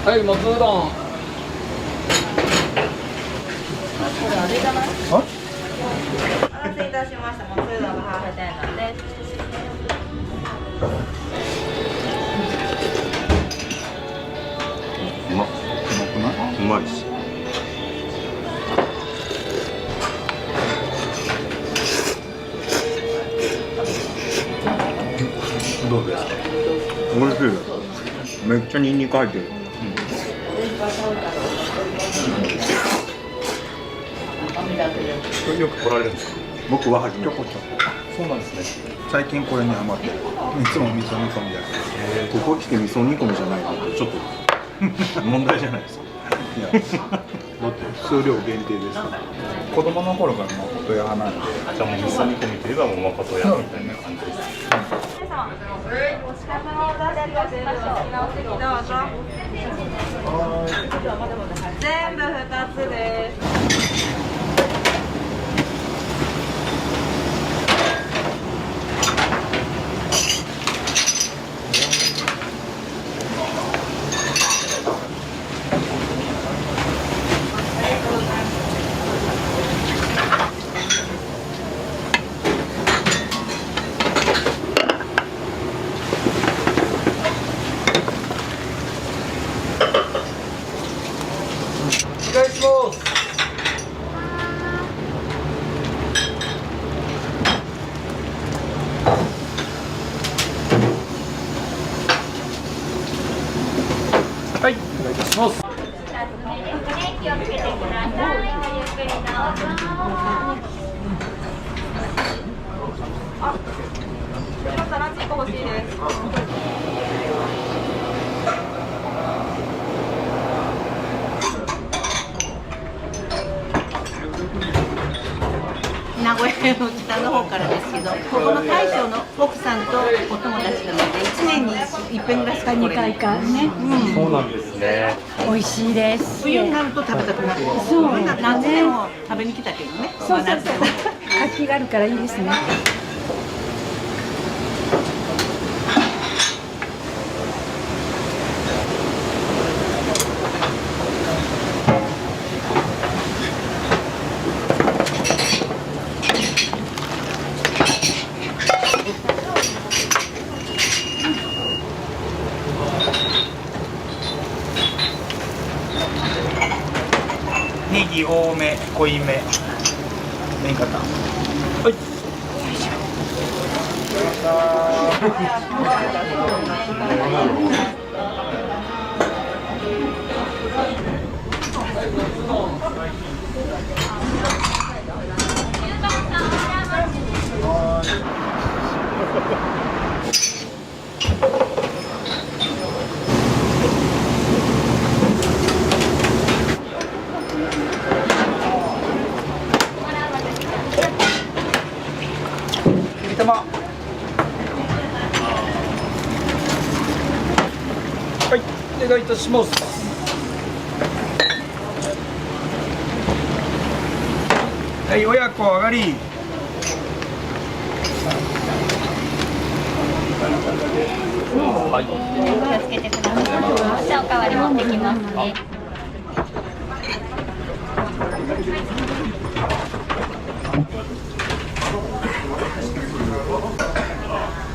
はい、もつうどん。これあれじゃない？お待たせいたしました。もつうどんのハーフ天丼です。うまいっす。どうですか？美味しい。めっちゃニンニク入ってる。よく来られるんですか？僕は初めて。そうなんですね。最近これにハマって、いつも味噌煮込みです。ここ来て味噌煮込みじゃないのってちょっと問題じゃないですか。いや、だって数量限定ですから。子供の頃から誠屋派なんで。じゃあもう味噌煮込みといえばもう誠屋みたいな感じです。全部2つです。お願いします。はい、お願いいたします。気をつけてください。ごゆっくりどうぞ。あ、ランチ個欲しいです。名古屋の北の方からですけど、ここの大将の奥さんとお友達なので、1年に1遍ぐらいしか2回かね。そうなんですね。美味しいです。冬になると食べたくなる。そう、夏でも食べに来たけどね。そうそうそう。活気があるからいいですね。ネギ多め、濃いめ、麺方。はい。はい、お願いいたします。はい、親子上がり。はい。気をつけてください。じゃあおかわり持ってきますね。お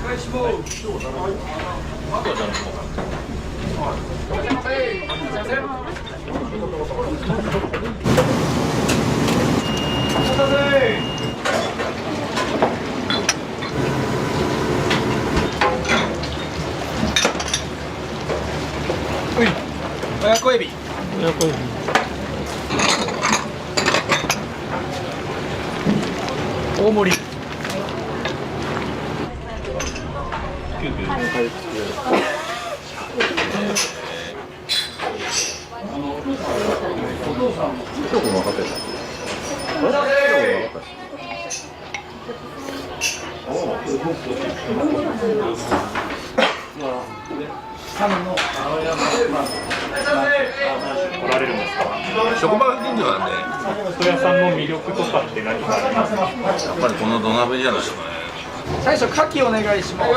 願いします。親子エビ。親子エビ。大盛り。今日も分かってた。来られるんですか。職場近所なんで。人屋さんの魅力とかって何かありますか。やっぱりこの土鍋じゃないですかね。最初牡蠣お願いします。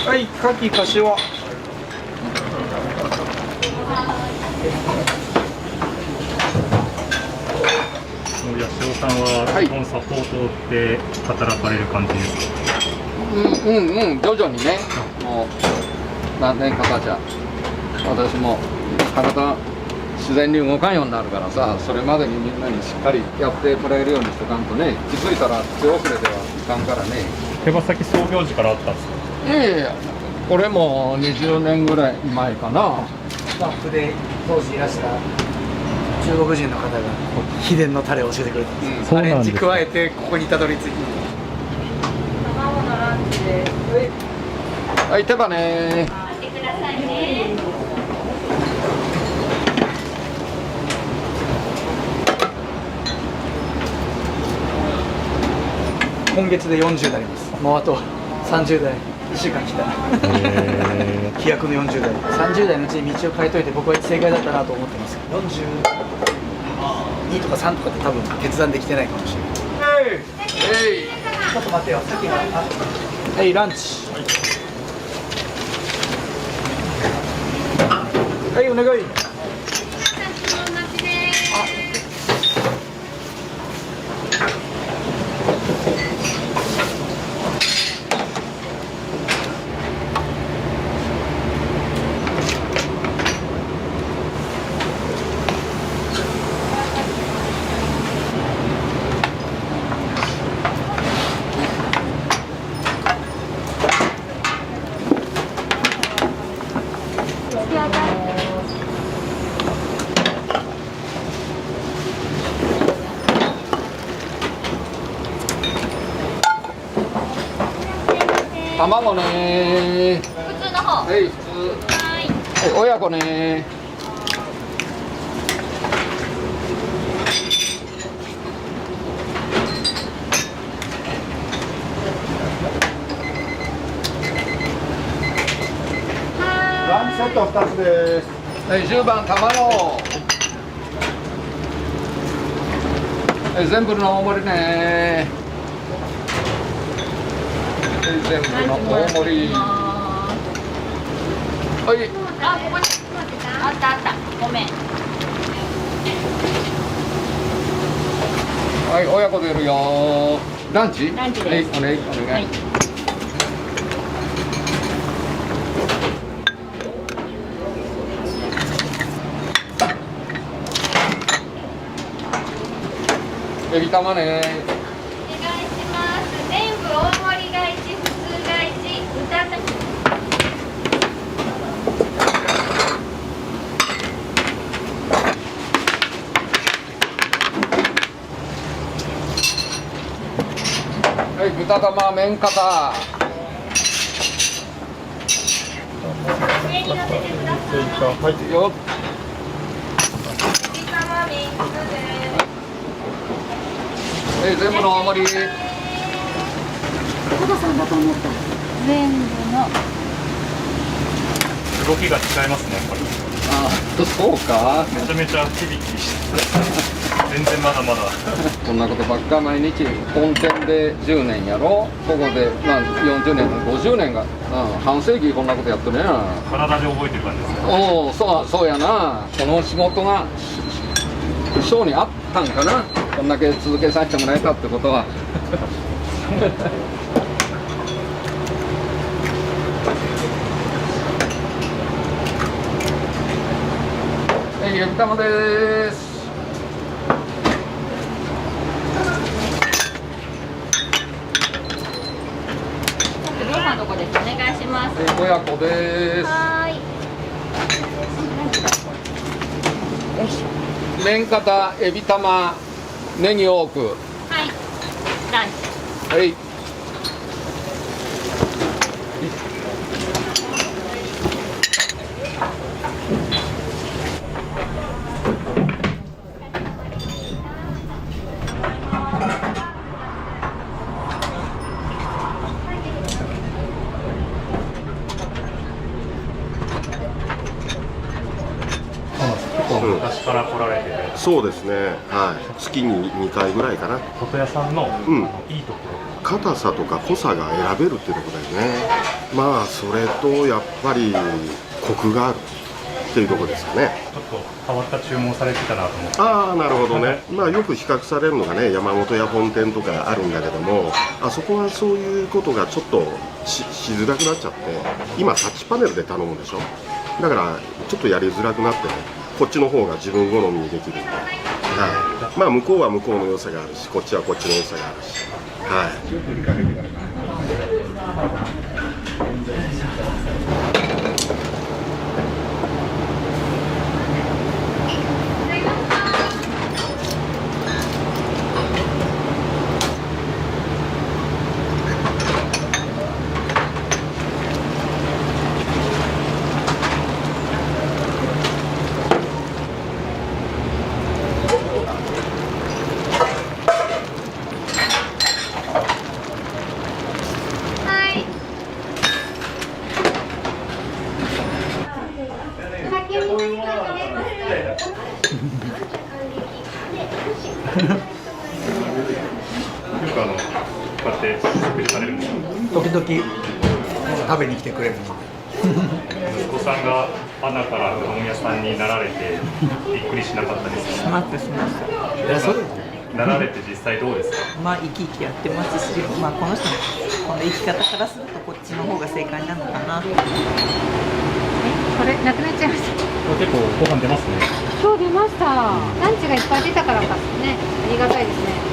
はい、牡蠣かしわ。八代さんは基本サポートで働かれる感じですか。徐々にね、もう何年か経ちゃ私も体自然に動かんようになるからさ、それまでにみんなにしっかりやってもらえるようにしとかんとね、気づいたら手遅れではいかんからね。手羽先創業時からあったんですか。いやいや、これも20年ぐらい前かな。スタッフで当時いらした中国人の方が秘伝のタレを教えてくれたんです、アレンジ加えてここにたどり着いて。卵のランチです。はい、手羽ね。今月で40になります。もうあと30代1週間来た。飛躍の40代。30代のうちに道を変えといて僕は正解だったなと思ってます。42とか3とかって多分決断できてないかもしれない。ちょっと待ってよ。さっきのはい、ランチ。はい、お願い。卵ね。普通の方。はい、普通。はい、親子ね。ランチセット2つです。はい、10番卵。はい、全部の大盛りね。はい、全部の大盛り。はい。あ、ここにあったあった。ごめん。はい、親子出るよ。ランチ？ランチです。はい、お願い。はい。エビ玉ね。お願いします。全部大盛りが1、普通が1、歌った。はい、豚玉麺肩。上に乗せてください。はいよ。エビ玉3つです。はい、全部の大盛り。コバさんだと思った。全部の。動きが違いますね、やっぱり。そうか。めちゃめちゃキビキビして全然まだまだこんなことばっか毎日本店で10年やろ、ここで、40年50年が、半世紀こんなことやってるやん。体で覚えてる感じですか？おお、そうやな。この仕事が性にあったんかな、こんだけ続けさせてもらえたってことは。はい、エビ玉です。りょうさんのとこです。お願いします。親子です。はーい。よいしょ。麺肩、エビ玉、ネギ多く。はい。ランチ。はい。昔から来られてて、そうですね、はい、月に2回ぐらいかな。琴屋さんのいいところ、硬さとか濃さが選べるっていうところだよね。まあそれとやっぱりコクがあるっていうところですかね。ちょっと変わった注文されてたなと思って。ああ、なるほどね。まあよく比較されるのがね、山本屋本店とかあるんだけども、あそこはそういうことがちょっと しづらくなっちゃって、今タッチパネルで頼むでしょ。だからちょっとやりづらくなってね、こっちの方が自分好みにできるんで、はい、まあ向こうは向こうの良さがあるし、こっちはこっちの良さがあるし、はい。こうやって食事されるんですか？時々食べに来てくれるので。息子さんが穴からうどん屋さんになられてびっくりしなかったですか？しますします。なられて実際どうですか？まあ生き生きやってますし、まあこの人のこの生き方からするとこっちの方が正解なのかな。これなくなっちゃいました。結構ご飯出ますね。今日出ました。ランチがいっぱい出たからかね。ありがたいですね。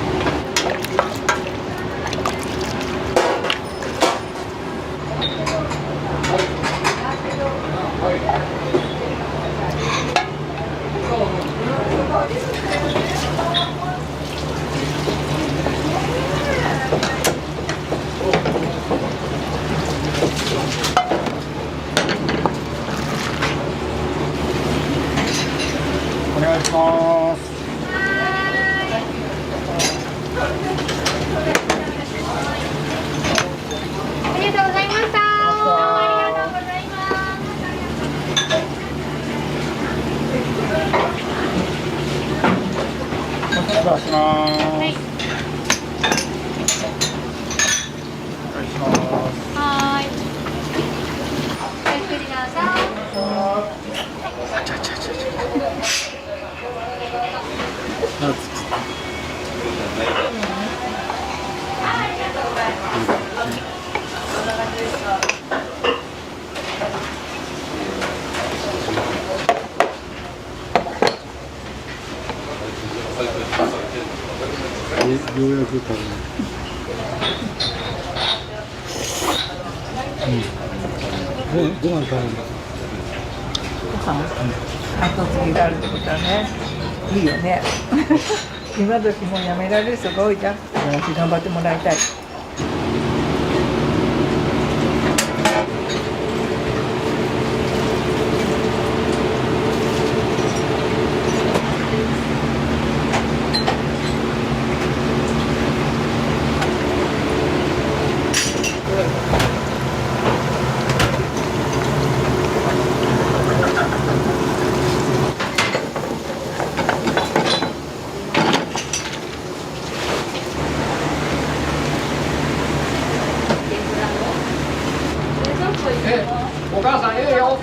食食べる。ご飯食べる。ご飯、後継ぎがあるってことはね、いいよね。今時もうやめられる人が多いじゃん。頑張ってもらいたい。お母さん言うよ。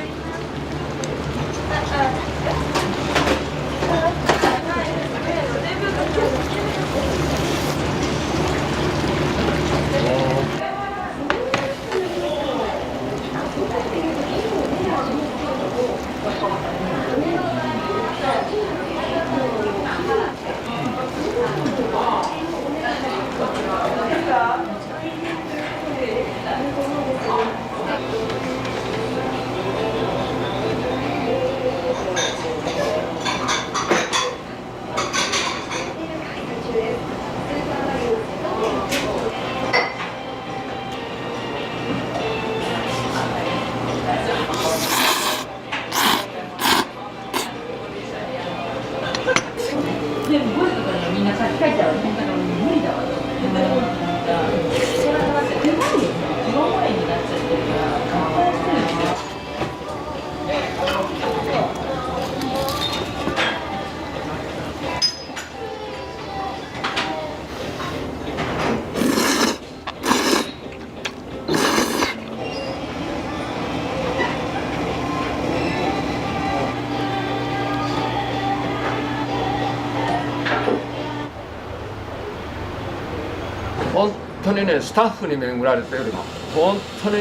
みんな書き換えちゃう。無理だわ。それはだって手間に色漏れになっちゃってるから乾燥してるんですよ。本当にね、スタッフに巡られてるの。本当に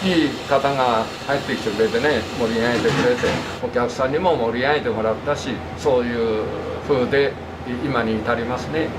いい方が入ってきてくれてね、盛り上げてくれて、お客さんにも盛り上げてもらったし、そういう風で今に至りますね。